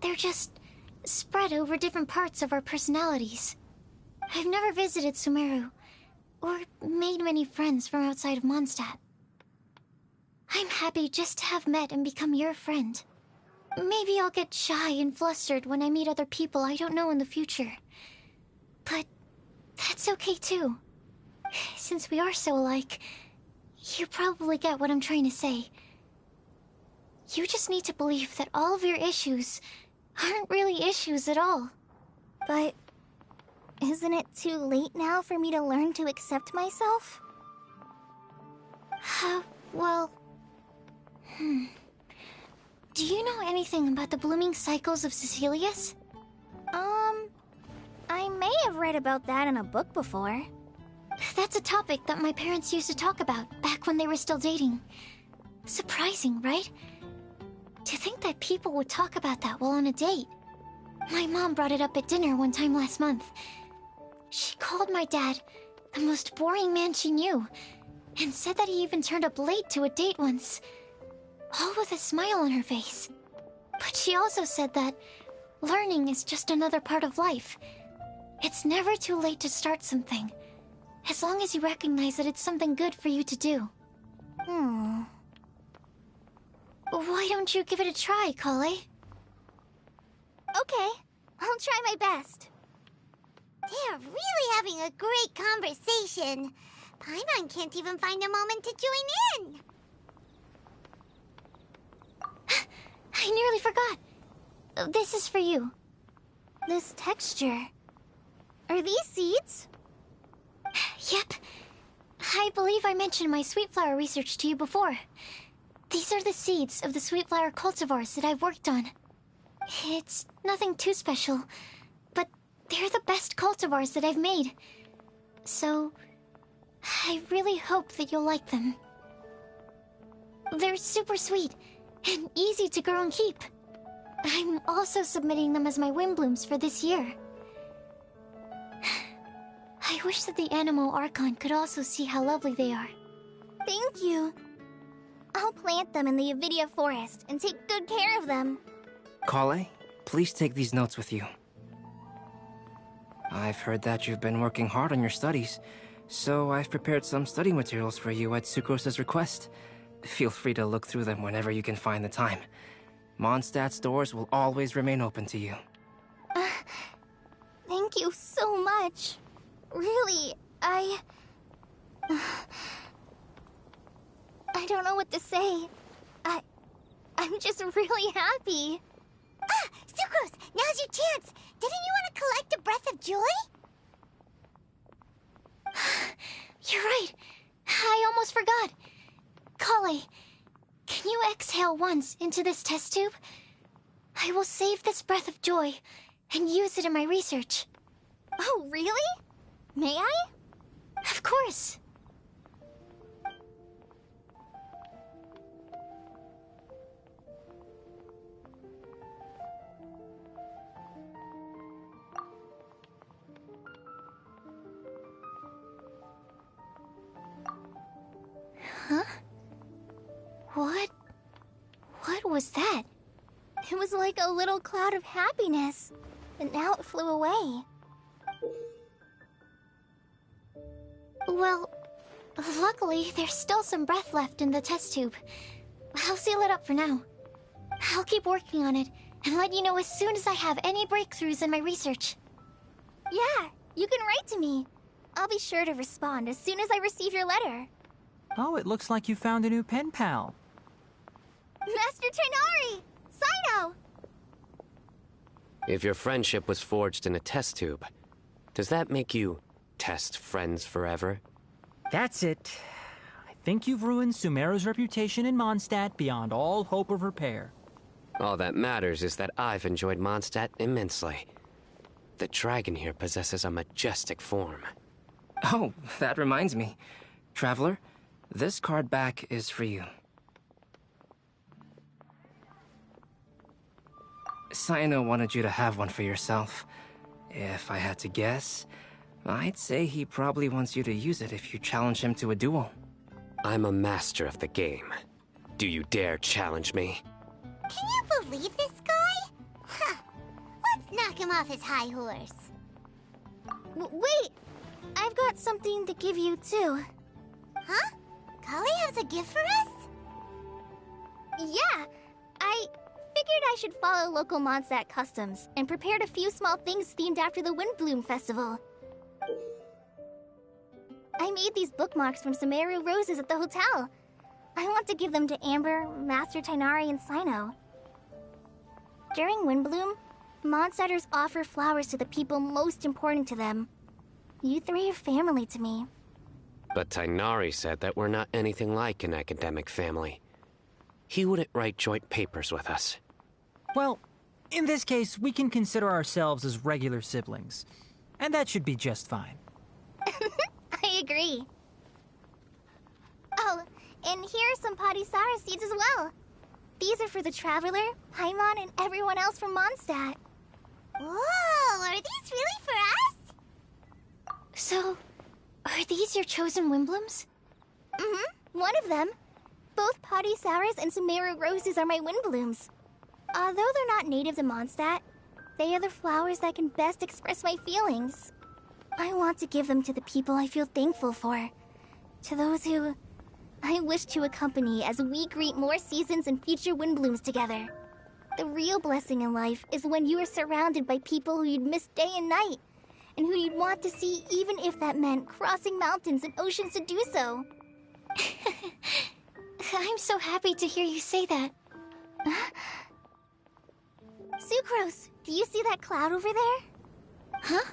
They're just spread over different parts of our personalities. I've never visited Sumeru, or made many friends from outside of Mondstadt. I'm happy just to have met and become your friend. Maybe I'll get shy and flustered when I meet other people I don't know in the future. But that's okay too. Since we are so alike, you probably get what I'm trying to say. You just need to believe that all of your issues aren't really issues at all. But isn't it too late now for me to learn to accept myself? Well... Do you know anything about the blooming cycles of Cecilius? I may have read about that in a book before. That's a topic that my parents used to talk about back when they were still dating. Surprising, right? To think that people would talk about that while on a date. My mom brought it up at dinner one time last month. She called my dad the most boring man she knew, and said that he even turned up late to a date once, all with a smile on her face. But she also said that learning is just another part of life. It's never too late to start something, as long as you recognize that it's something good for you to do. Why don't you give it a try, Kale? Okay, I'll try my best. They are really having a great conversation. Paimon can't even find a moment to join in. I nearly forgot. This is for you. This texture. Are these seeds? Yep. I believe I mentioned my sweet flower research to you before. These are the seeds of the sweet flower cultivars that I've worked on. It's nothing too special, but they're the best cultivars that I've made. So, I really hope that you'll like them. They're super sweet and easy to grow and keep. I'm also submitting them as my Windblooms for this year. I wish that the Animo Archon could also see how lovely they are. Thank you. I'll plant them in the Avidia forest and take good care of them. Kale, please take these notes with you. I've heard that you've been working hard on your studies, so I've prepared some study materials for you at Sucrose's request. Feel free to look through them whenever you can find the time. Mondstadt's doors will always remain open to you. Thank you so much. Really, I don't know what to say. I'm just really happy. Ah! Sucrose! Now's your chance! Didn't you want to collect a breath of joy? You're right. I almost forgot. Kale, can you exhale once into this test tube? I will save this breath of joy and use it in my research. Oh, really? May I? Of course. Huh? What was that? It was like a little cloud of happiness, but now it flew away. Well, luckily, there's still some breath left in the test tube. I'll seal it up for now. I'll keep working on it and let you know as soon as I have any breakthroughs in my research. Yeah, you can write to me. I'll be sure to respond as soon as I receive your letter. Oh, it looks like you found a new pen pal. Master Tighnari! Cyno! If your friendship was forged in a test tube, does that make you test friends forever? That's it. I think you've ruined Sumeru's reputation in Mondstadt beyond all hope of repair. All that matters is that I've enjoyed Mondstadt immensely. The dragon here possesses a majestic form. Oh, that reminds me. Traveler, this card back is for you. Cyno wanted you to have one for yourself. If I had to guess, I'd say he probably wants you to use it if you challenge him to a duel. I'm a master of the game. Do you dare challenge me? Can you believe this guy? Huh. Let's knock him off his high horse. Wait! I've got something to give you, too. Huh? Kale has a gift for us? Yeah! I figured I should follow local Mondstadt customs and prepared a few small things themed after the Windbloom Festival. I made these bookmarks from Sumeru roses at the hotel. I want to give them to Amber, Master Tighnari, and Cyno. During Windbloom, Mondstadters offer flowers to the people most important to them. You three are family to me. But Tighnari said that we're not anything like an academic family. He wouldn't write joint papers with us. Well, in this case, we can consider ourselves as regular siblings. And that should be just fine. I agree. Oh, and here are some Padisara seeds as well. These are for the Traveler, Paimon, and everyone else from Mondstadt. Whoa, are these really for us? So, are these your chosen Windblooms? Mm-hmm, one of them. Both Padisauras and Sumeru roses are my Windblooms. Although they're not native to Mondstadt, they are the flowers that can best express my feelings. I want to give them to the people I feel thankful for. To those who I wish to accompany as we greet more seasons and future Windblooms together. The real blessing in life is when you are surrounded by people who you'd miss day and night, and who you'd want to see even if that meant crossing mountains and oceans to do so. I'm so happy to hear you say that. Sucrose, do you see that cloud over there? Huh?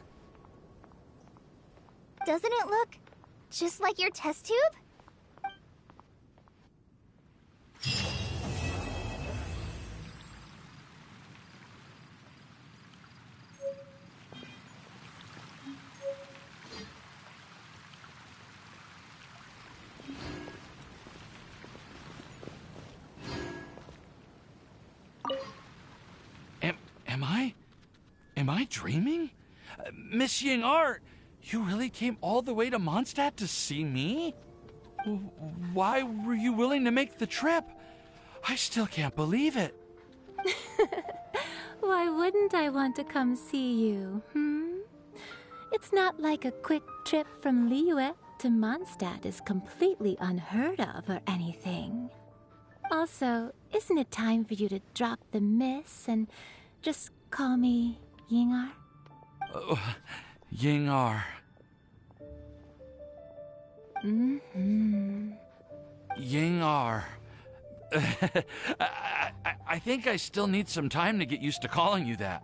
Doesn't it look just like your test tube? Am I dreaming? Miss Ying-ar, you really came all the way to Mondstadt to see me? Why were you willing to make the trip? I still can't believe it. Why wouldn't I want to come see you, It's not like a quick trip from Liyue to Mondstadt is completely unheard of or anything. Also, isn't it time for you to drop the miss and just call me Ying-ar? Ying-ar. Ying-ar. I think I still need some time to get used to calling you that.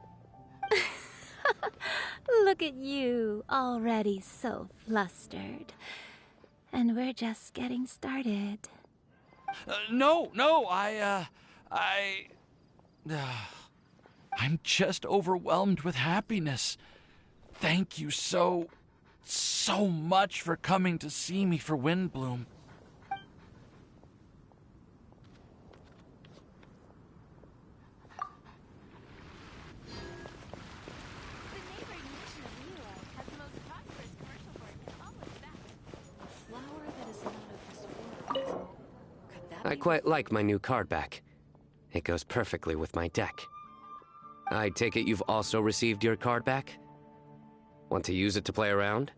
Look at you, already so flustered. And we're just getting started. No, I'm just overwhelmed with happiness. Thank you so much for coming to see me for Windbloom. I quite like my new card back. It goes perfectly with my deck. I take it you've also received your card back? Want to use it to play around?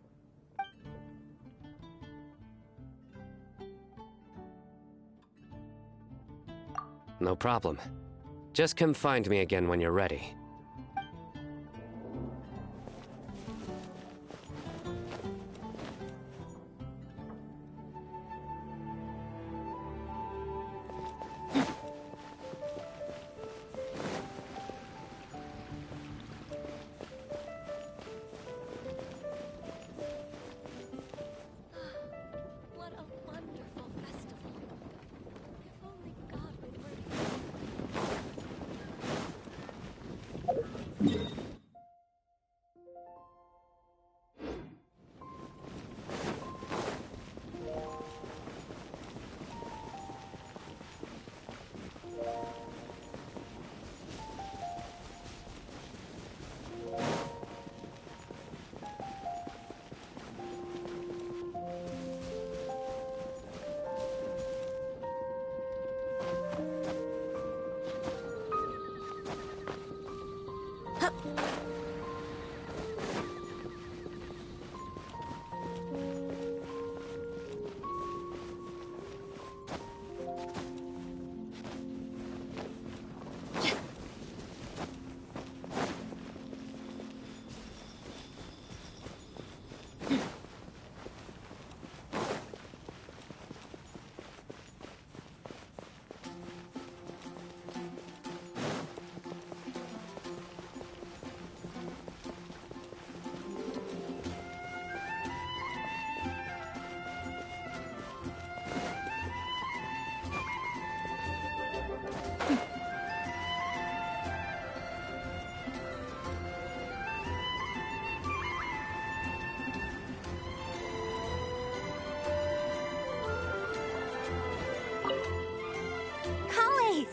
No problem. Just come find me again when you're ready.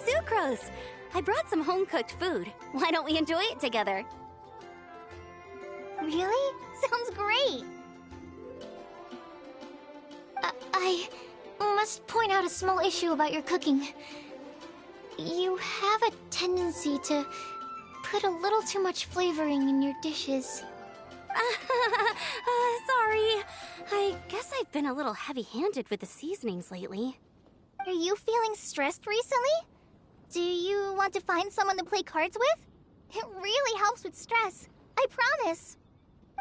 Sucrose! I brought some home-cooked food. Why don't we enjoy it together? Really? Sounds great! I must point out a small issue about your cooking. You have a tendency to put a little too much flavoring in your dishes. Sorry. I guess I've been a little heavy-handed with the seasonings lately. Are you feeling stressed recently? Do you want to find someone to play cards with? It really helps with stress. I promise.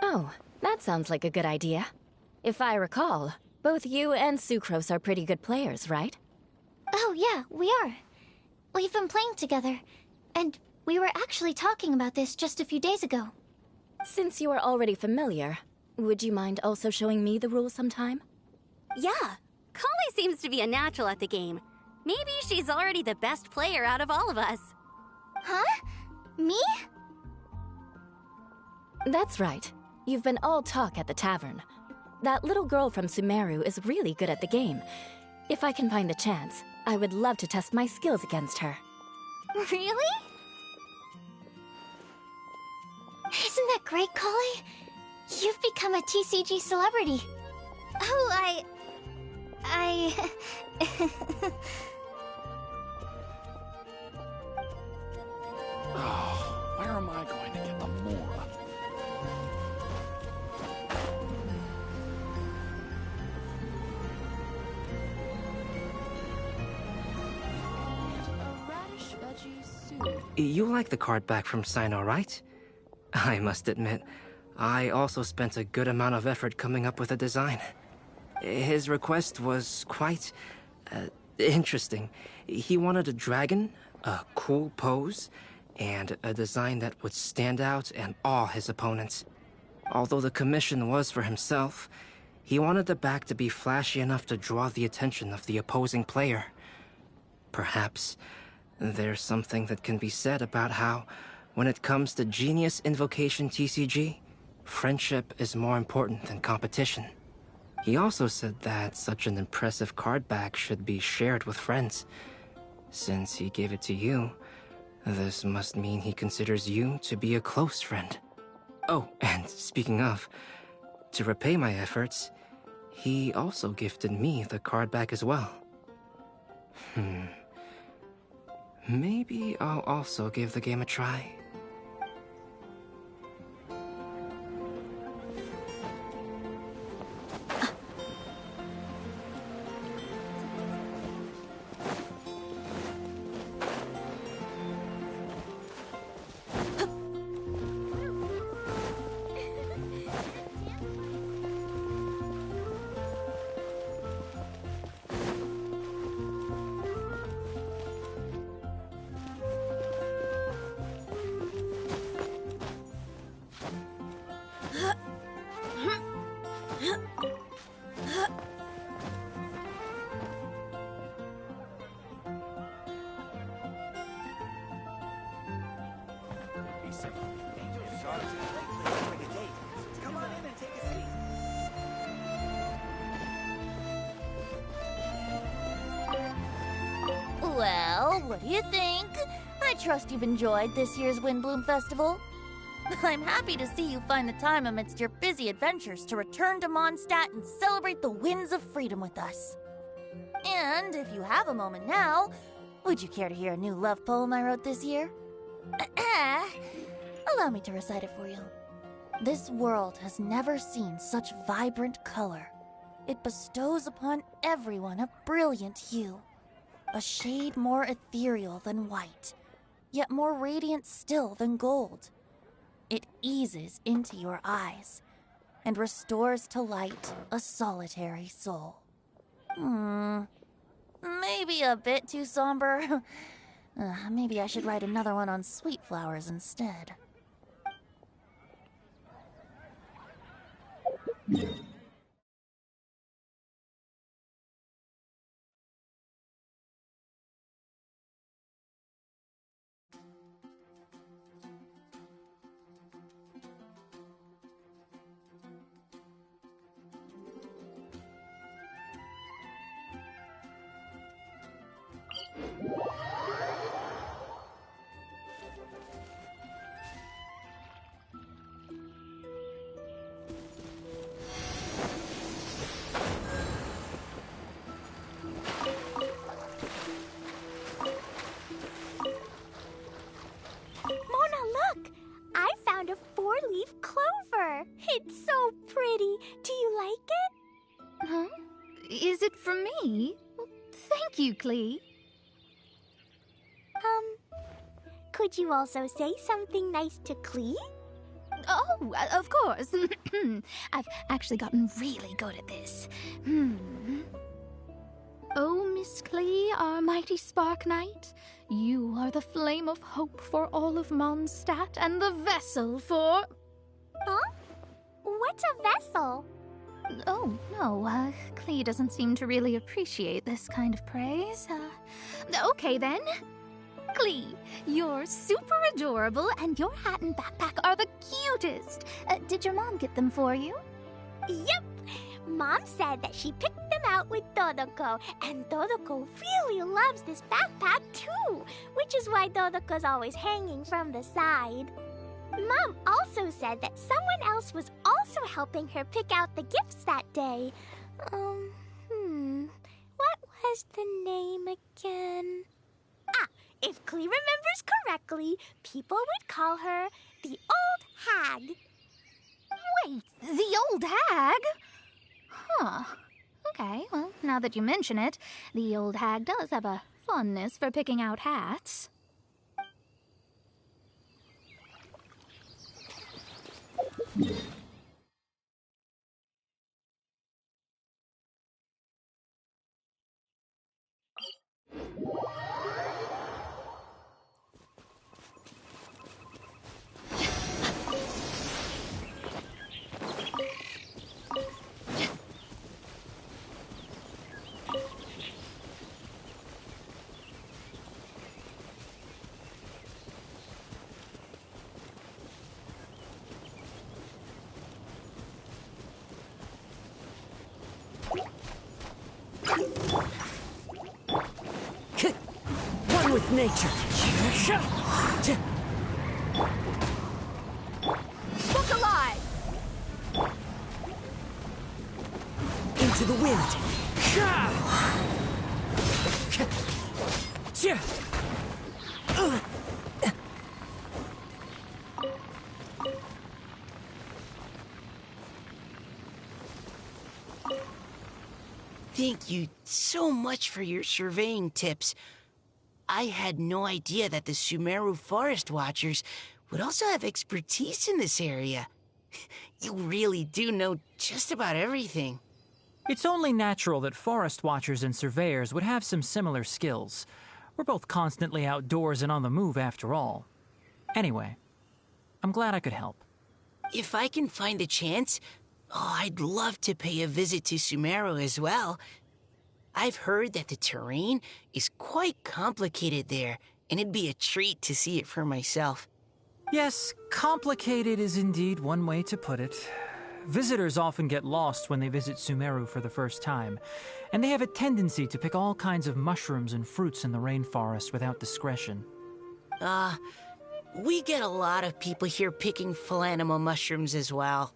Oh, that sounds like a good idea. If I recall, both you and Sucrose are pretty good players, right? Oh yeah, we are. We've been playing together, and we were actually talking about this just a few days ago. Since you are already familiar, would you mind also showing me the rules sometime? Yeah, Kali seems to be a natural at the game. Maybe she's already the best player out of all of us. Huh? Me? That's right. You've been all talk at the tavern. That little girl from Sumeru is really good at the game. If I can find the chance, I would love to test my skills against her. Really? great, Kali? You've become a TCG celebrity. Oh, Oh, where am I going to get the Mora? You like the card back from Sino, right? I must admit, I also spent a good amount of effort coming up with a design. His request was quite interesting. He wanted a dragon, a cool pose, and a design that would stand out and awe his opponents. Although the commission was for himself, he wanted the back to be flashy enough to draw the attention of the opposing player. Perhaps there's something that can be said about how, when it comes to Genius Invocation TCG, friendship is more important than competition. He also said that such an impressive card back should be shared with friends. Since he gave it to you, this must mean he considers you to be a close friend. Oh, and speaking of, to repay my efforts, he also gifted me the card back as well. Maybe I'll also give the game a try. Well, what do you think? I trust you've enjoyed this year's Windbloom Festival. I'm happy to see you find the time amidst your busy adventures to return to Mondstadt and celebrate the winds of freedom with us. And if you have a moment now, would you care to hear a new love poem I wrote this year? Allow me to recite it for you. This world has never seen such vibrant color. It bestows upon everyone a brilliant hue. A shade more ethereal than white, yet more radiant still than gold. It eases into your eyes and restores to light a solitary soul. Maybe a bit too somber. Maybe I should write another one on sweet flowers instead. It's so pretty. Do you like it? Huh? Is it for me? Well, thank you, Klee. Could you also say something nice to Klee? Oh, of course. I've actually gotten really good at this. Oh, Miss Klee, our mighty Spark Knight, you are the flame of hope for all of Mondstadt and the vessel for... Huh? What's a vessel? Oh, no, Klee doesn't seem to really appreciate this kind of praise. Okay then. Klee, you're super adorable and your hat and backpack are the cutest. Did your mom get them for you? Yep! Mom said that she picked them out with Dodoko, and Dodoko really loves this backpack too, which is why Dodoko's always hanging from the side. Mom also said that someone else was also helping her pick out the gifts that day. What was the name again? Ah, if Klee remembers correctly, people would call her the Old Hag. Wait, the old hag? Huh. Okay, well, now that you mention it, the old hag does have a fondness for picking out hats. One with nature. Look alive! Into the wind. Thank you so much for your surveying tips. I had no idea that the Sumeru Forest Watchers would also have expertise in this area. You really do know just about everything. It's only natural that forest watchers and surveyors would have some similar skills. We're both constantly outdoors and on the move after all. Anyway, I'm glad I could help. If I can find a chance, I'd love to pay a visit to Sumeru as well. I've heard that the terrain is quite complicated there, and it'd be a treat to see it for myself. Yes, complicated is indeed one way to put it. Visitors often get lost when they visit Sumeru for the first time, and they have a tendency to pick all kinds of mushrooms and fruits in the rainforest without discretion. We get a lot of people here picking Phalanima mushrooms as well.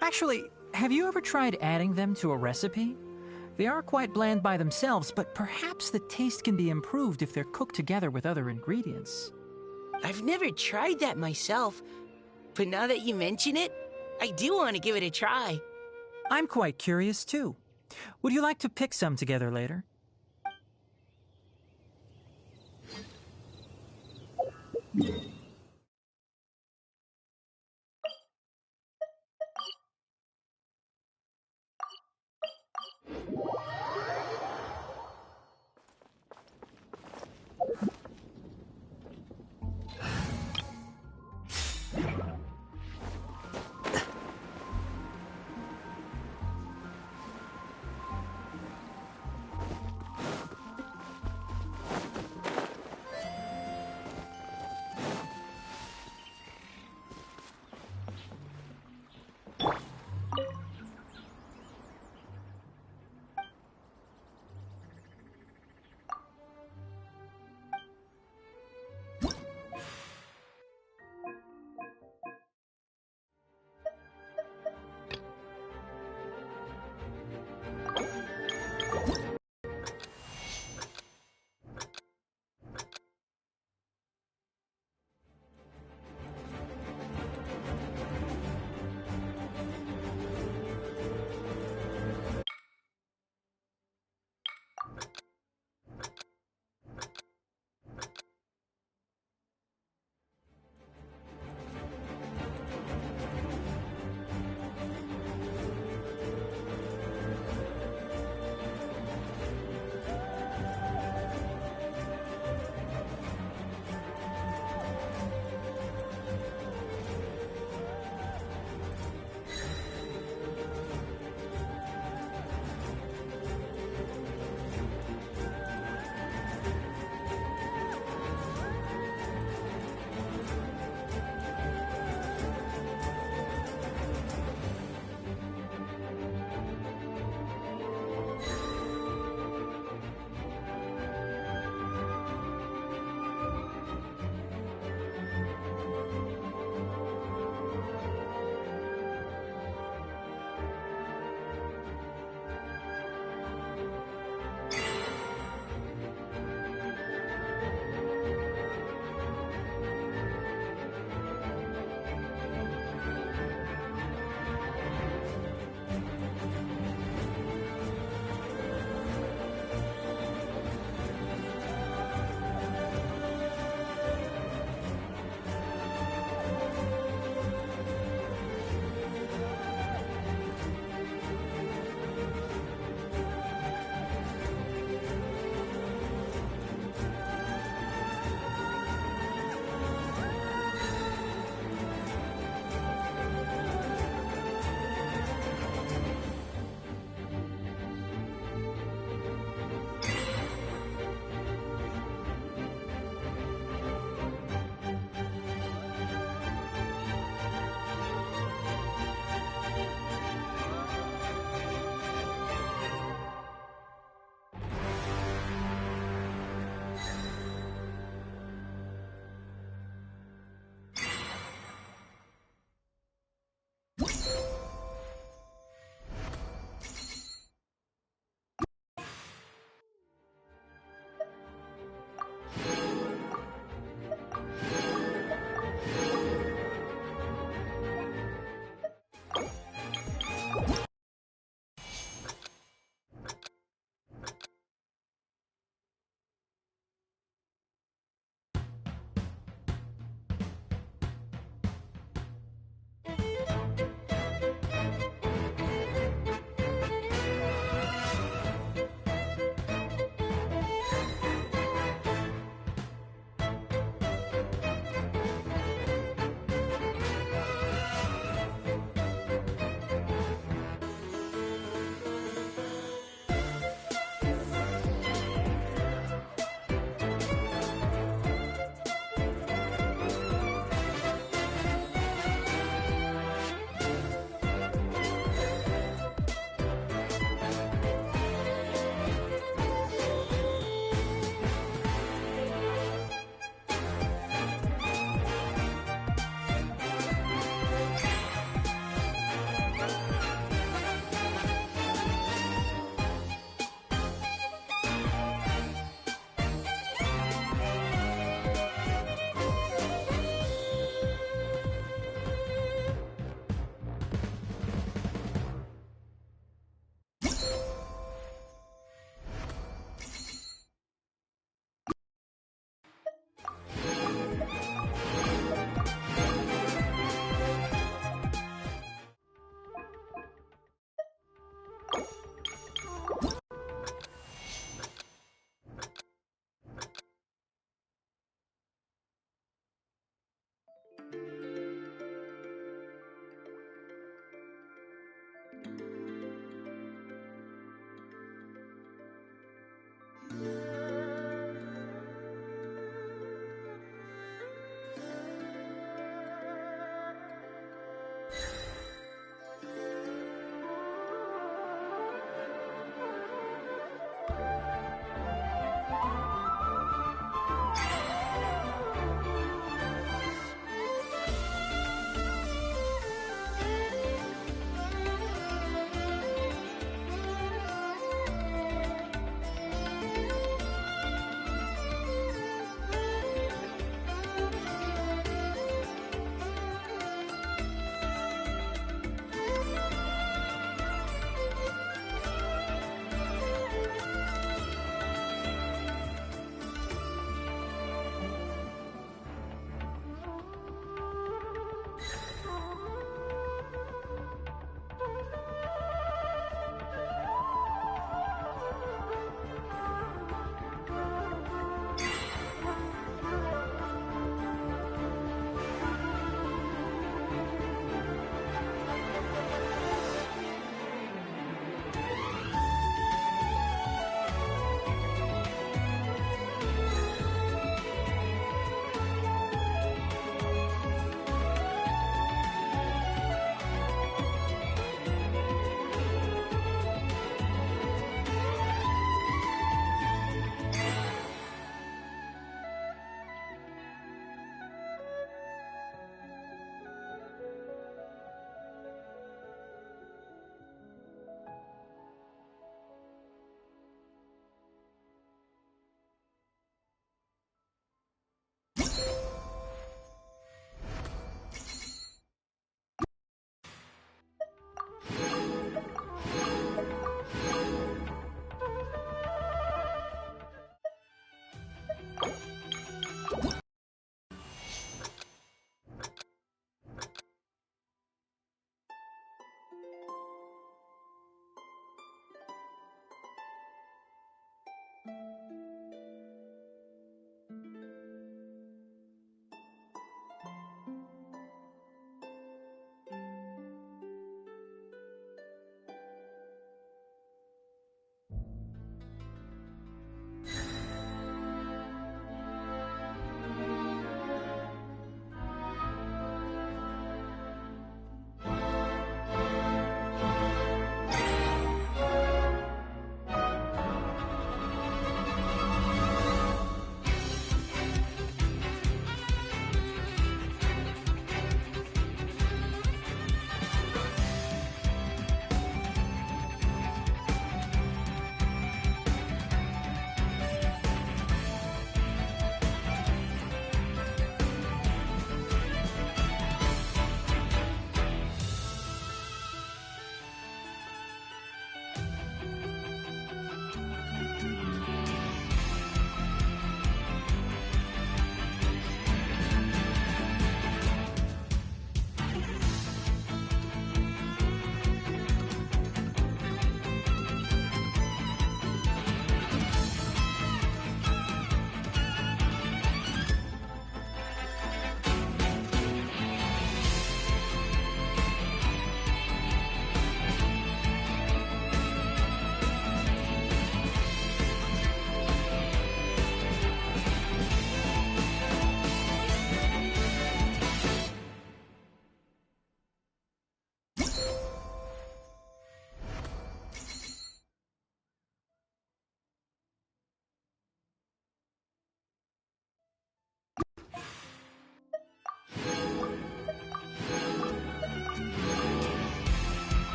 Actually, have you ever tried adding them to a recipe? They are quite bland by themselves, but perhaps the taste can be improved if they're cooked together with other ingredients. I've never tried that myself, but now that you mention it, I do want to give it a try. I'm quite curious, too. Would you like to pick some together later?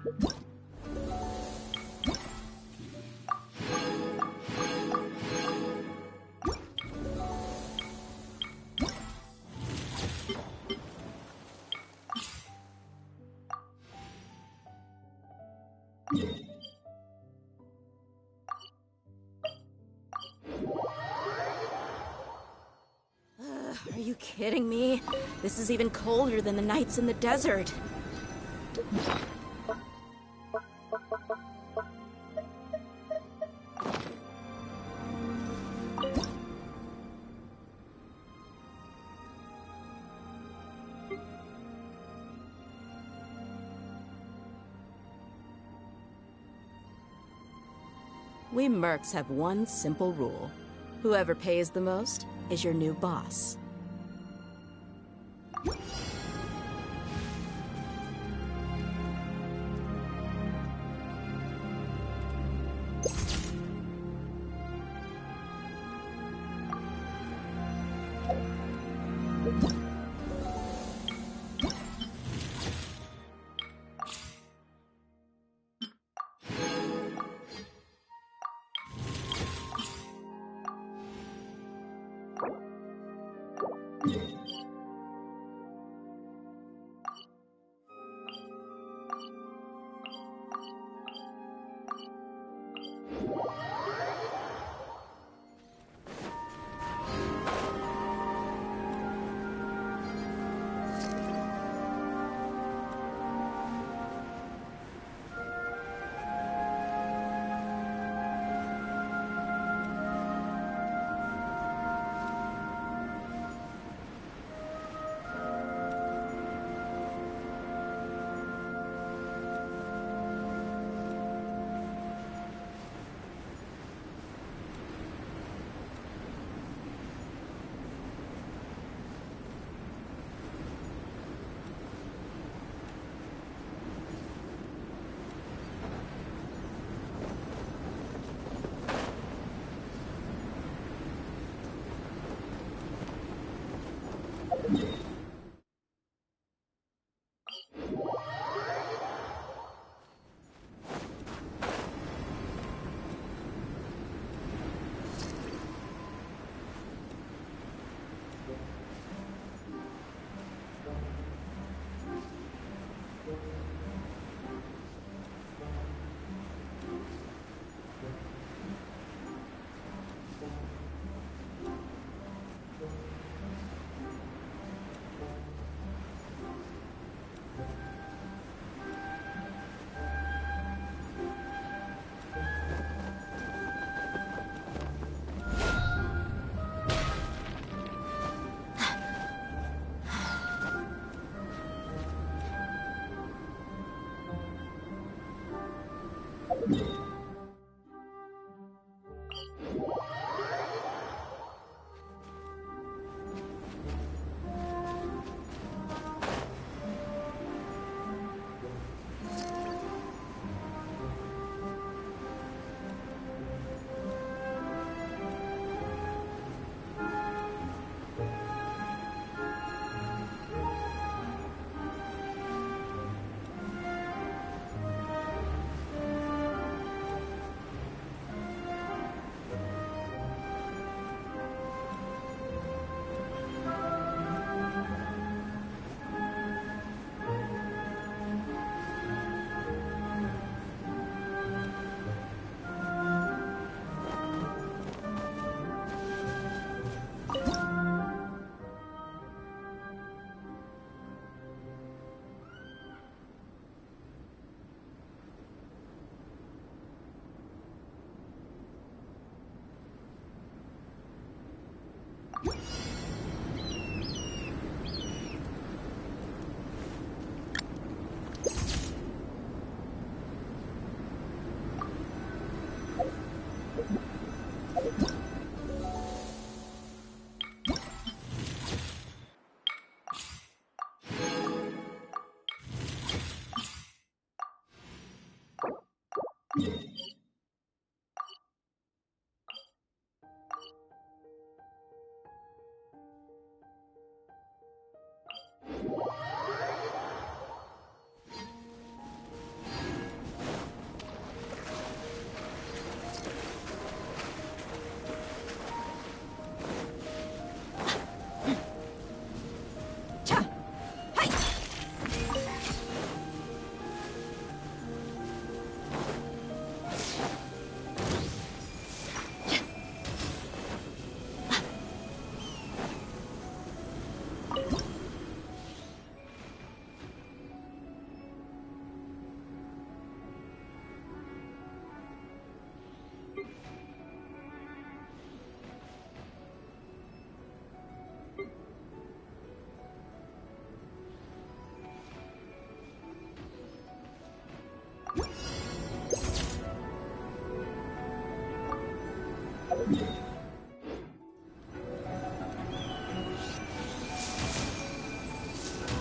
Are you kidding me? This is even colder than the nights in the desert. We mercs have one simple rule. Whoever pays the most is your new boss.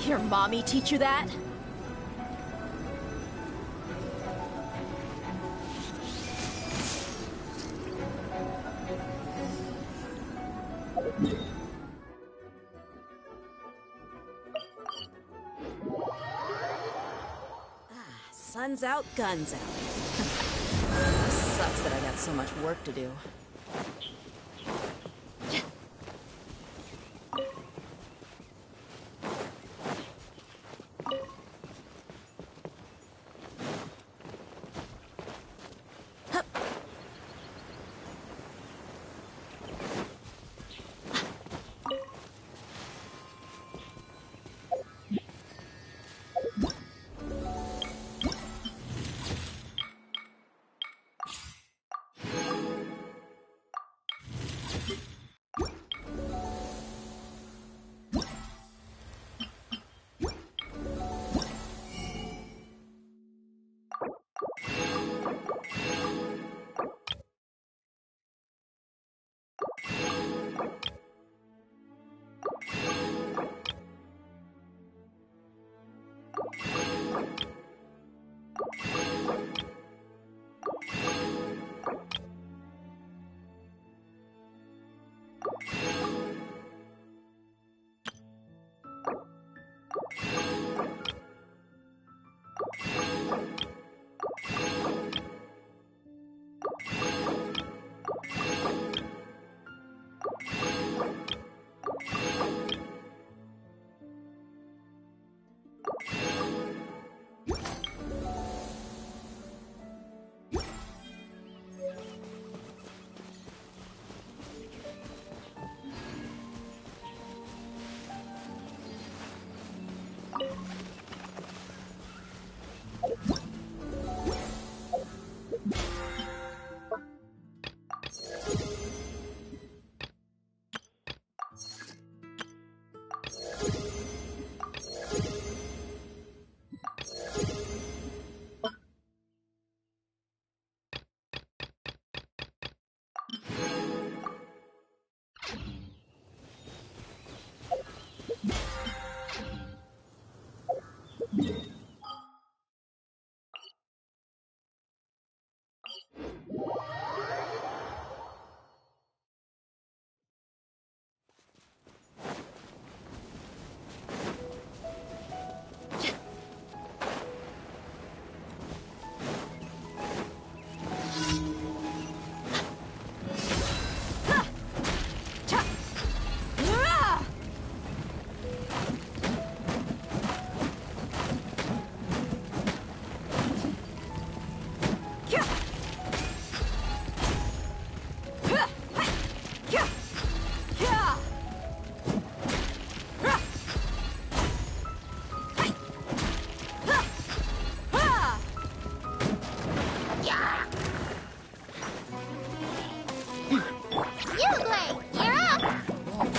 Your mommy teach you that? Sun's out, guns out. Sucks that I got so much work to do.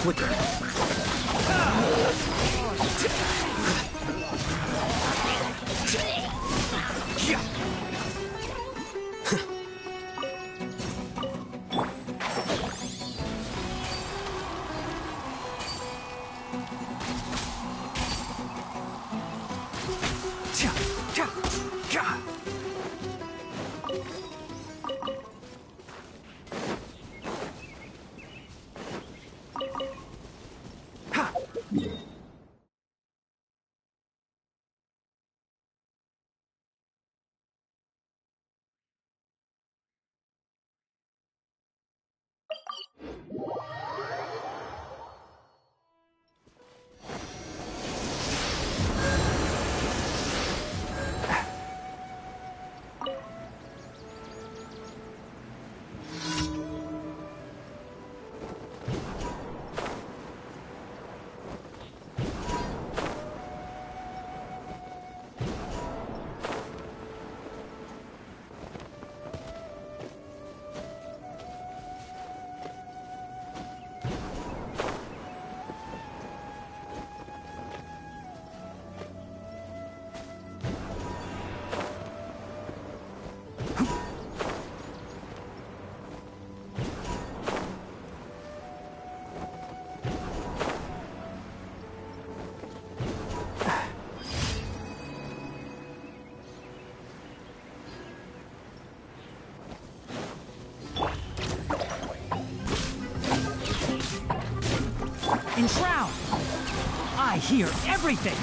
Flicker. and shroud. I hear everything.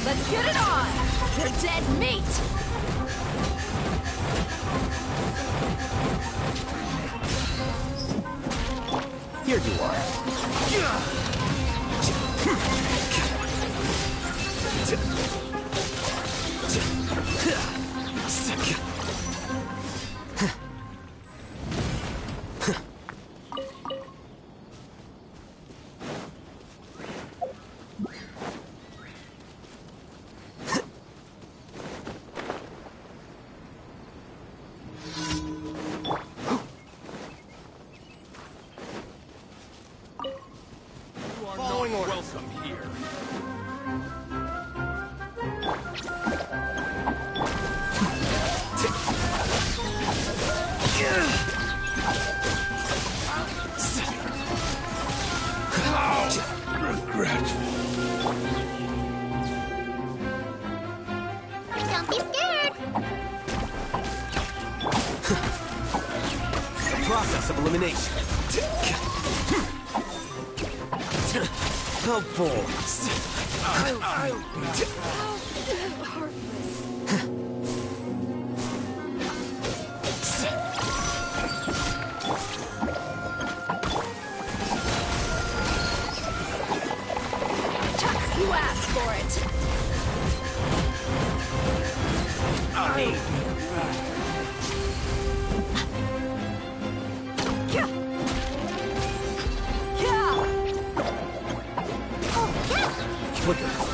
Let's get it on! To dead meat! Here you are. Following order. Welcome here. Regret. Don't be scared! Process of elimination. Oh, You asked for it! Flicker.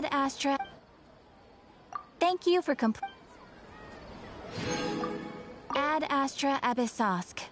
Ad Astra. Thank you for Ad Astra Abyssosk.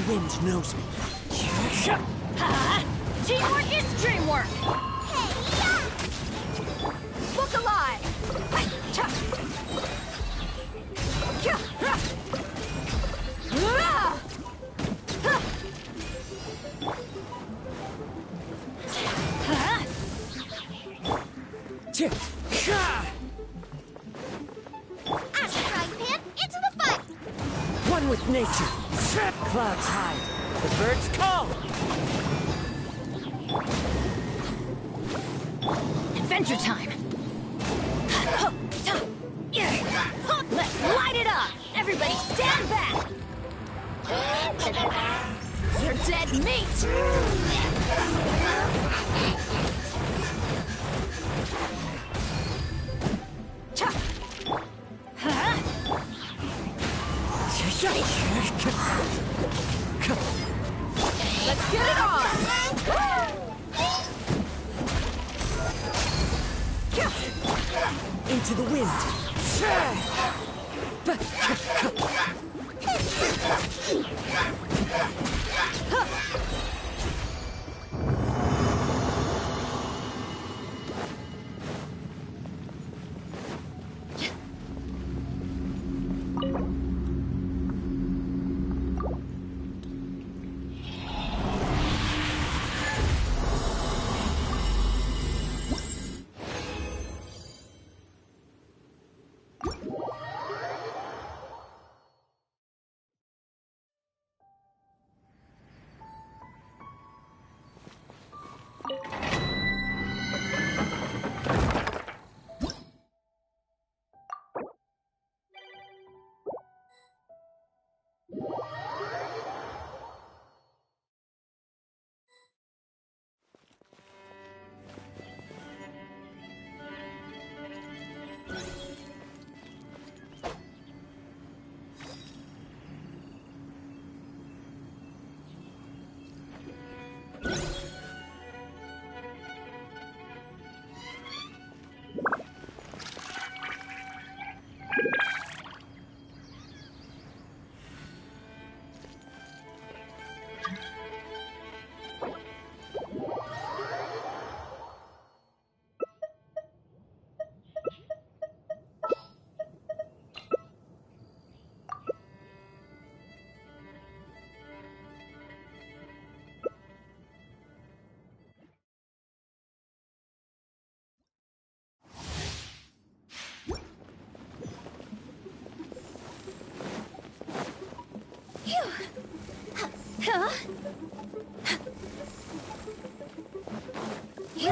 wind knows me. Teamwork is dreamwork! Look alive! Ash Frying Pan, into the fight! One with nature. Clouds hide. The birds call. Adventure time! Let's light it up! Everybody stand back! You're dead meat! Let's get it on! Into the wind.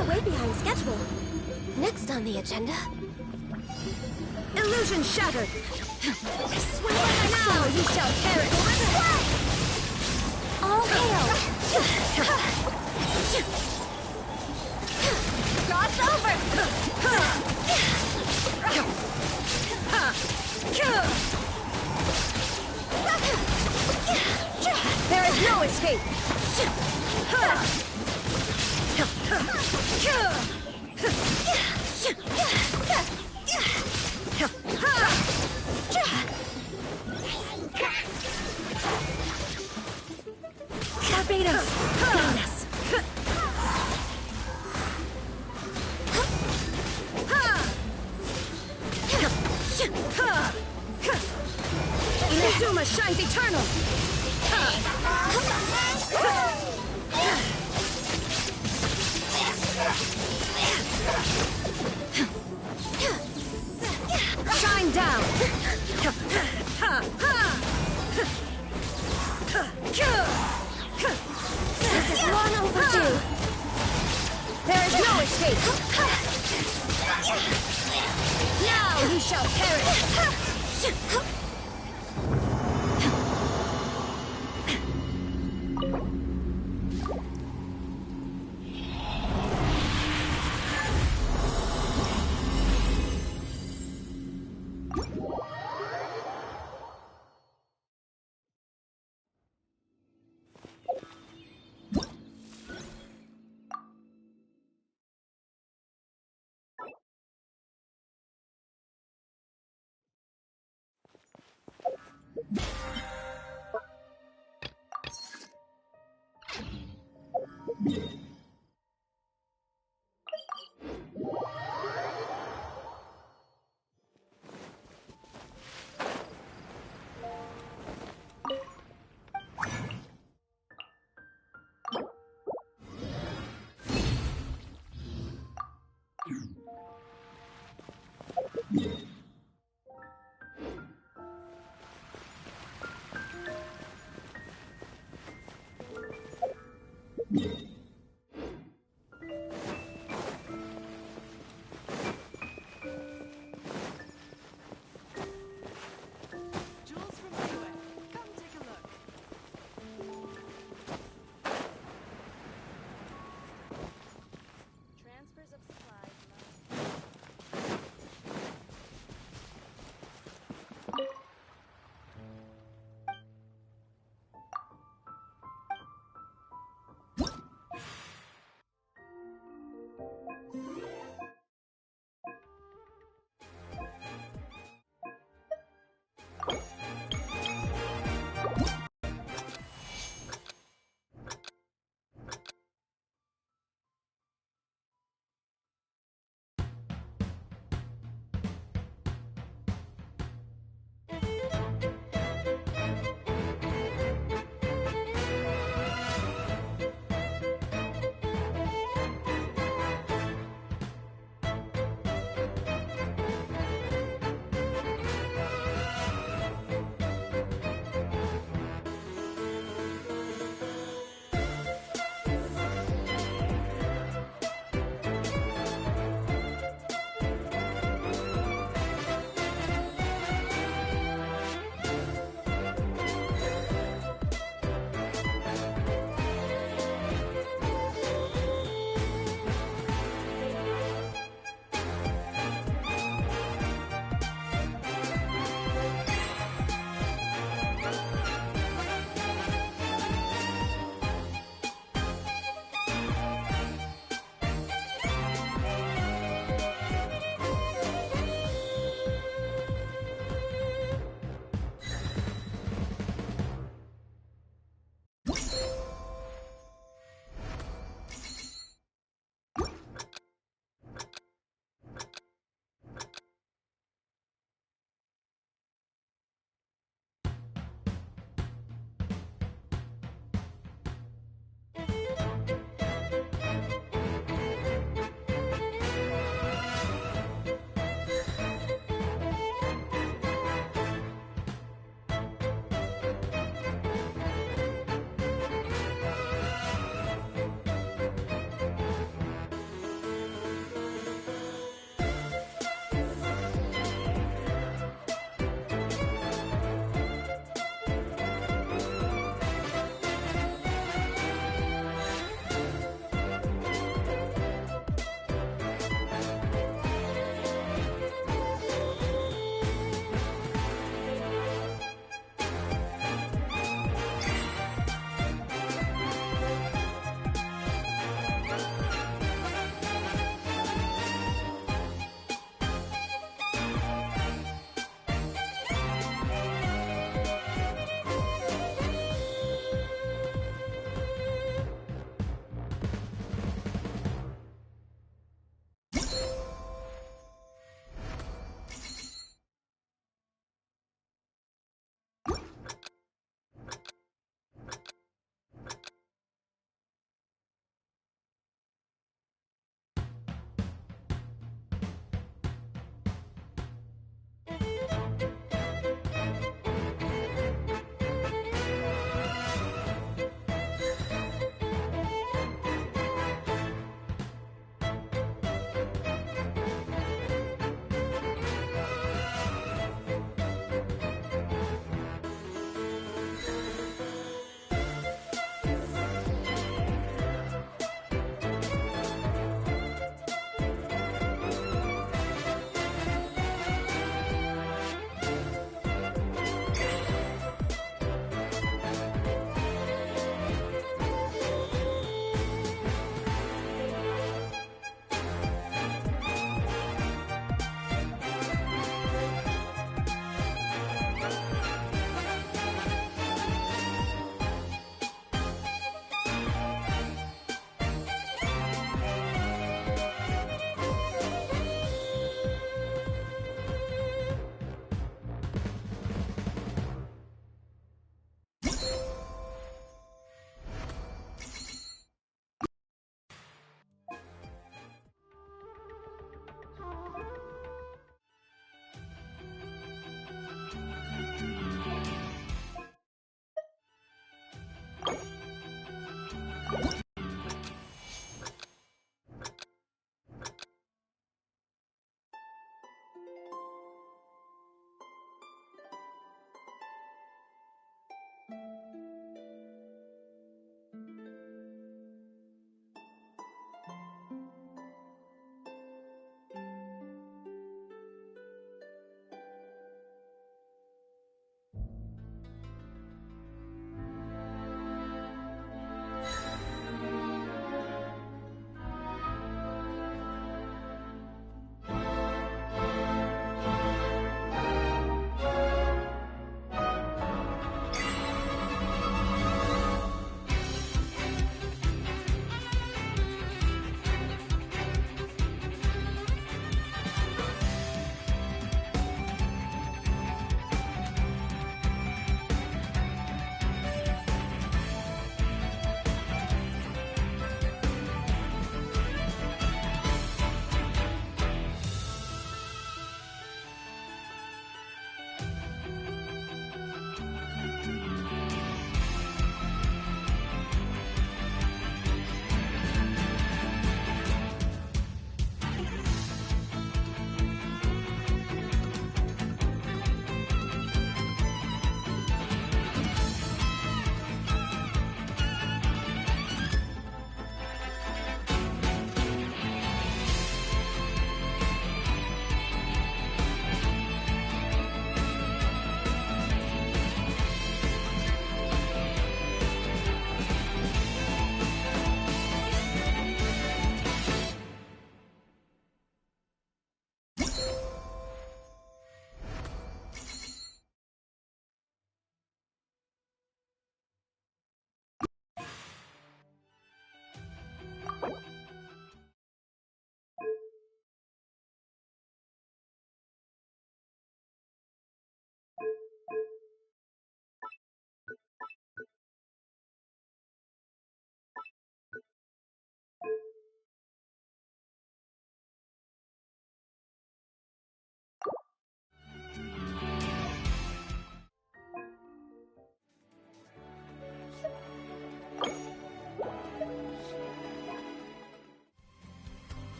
We're way behind schedule. Next on the agenda... Illusion shattered! Swear Now you shall perish! All hail! Cross over! There is no escape! Barbados! Guide us! Inazuma shines eternal! Shine down! This is long overdue! There is no escape! Now you shall perish!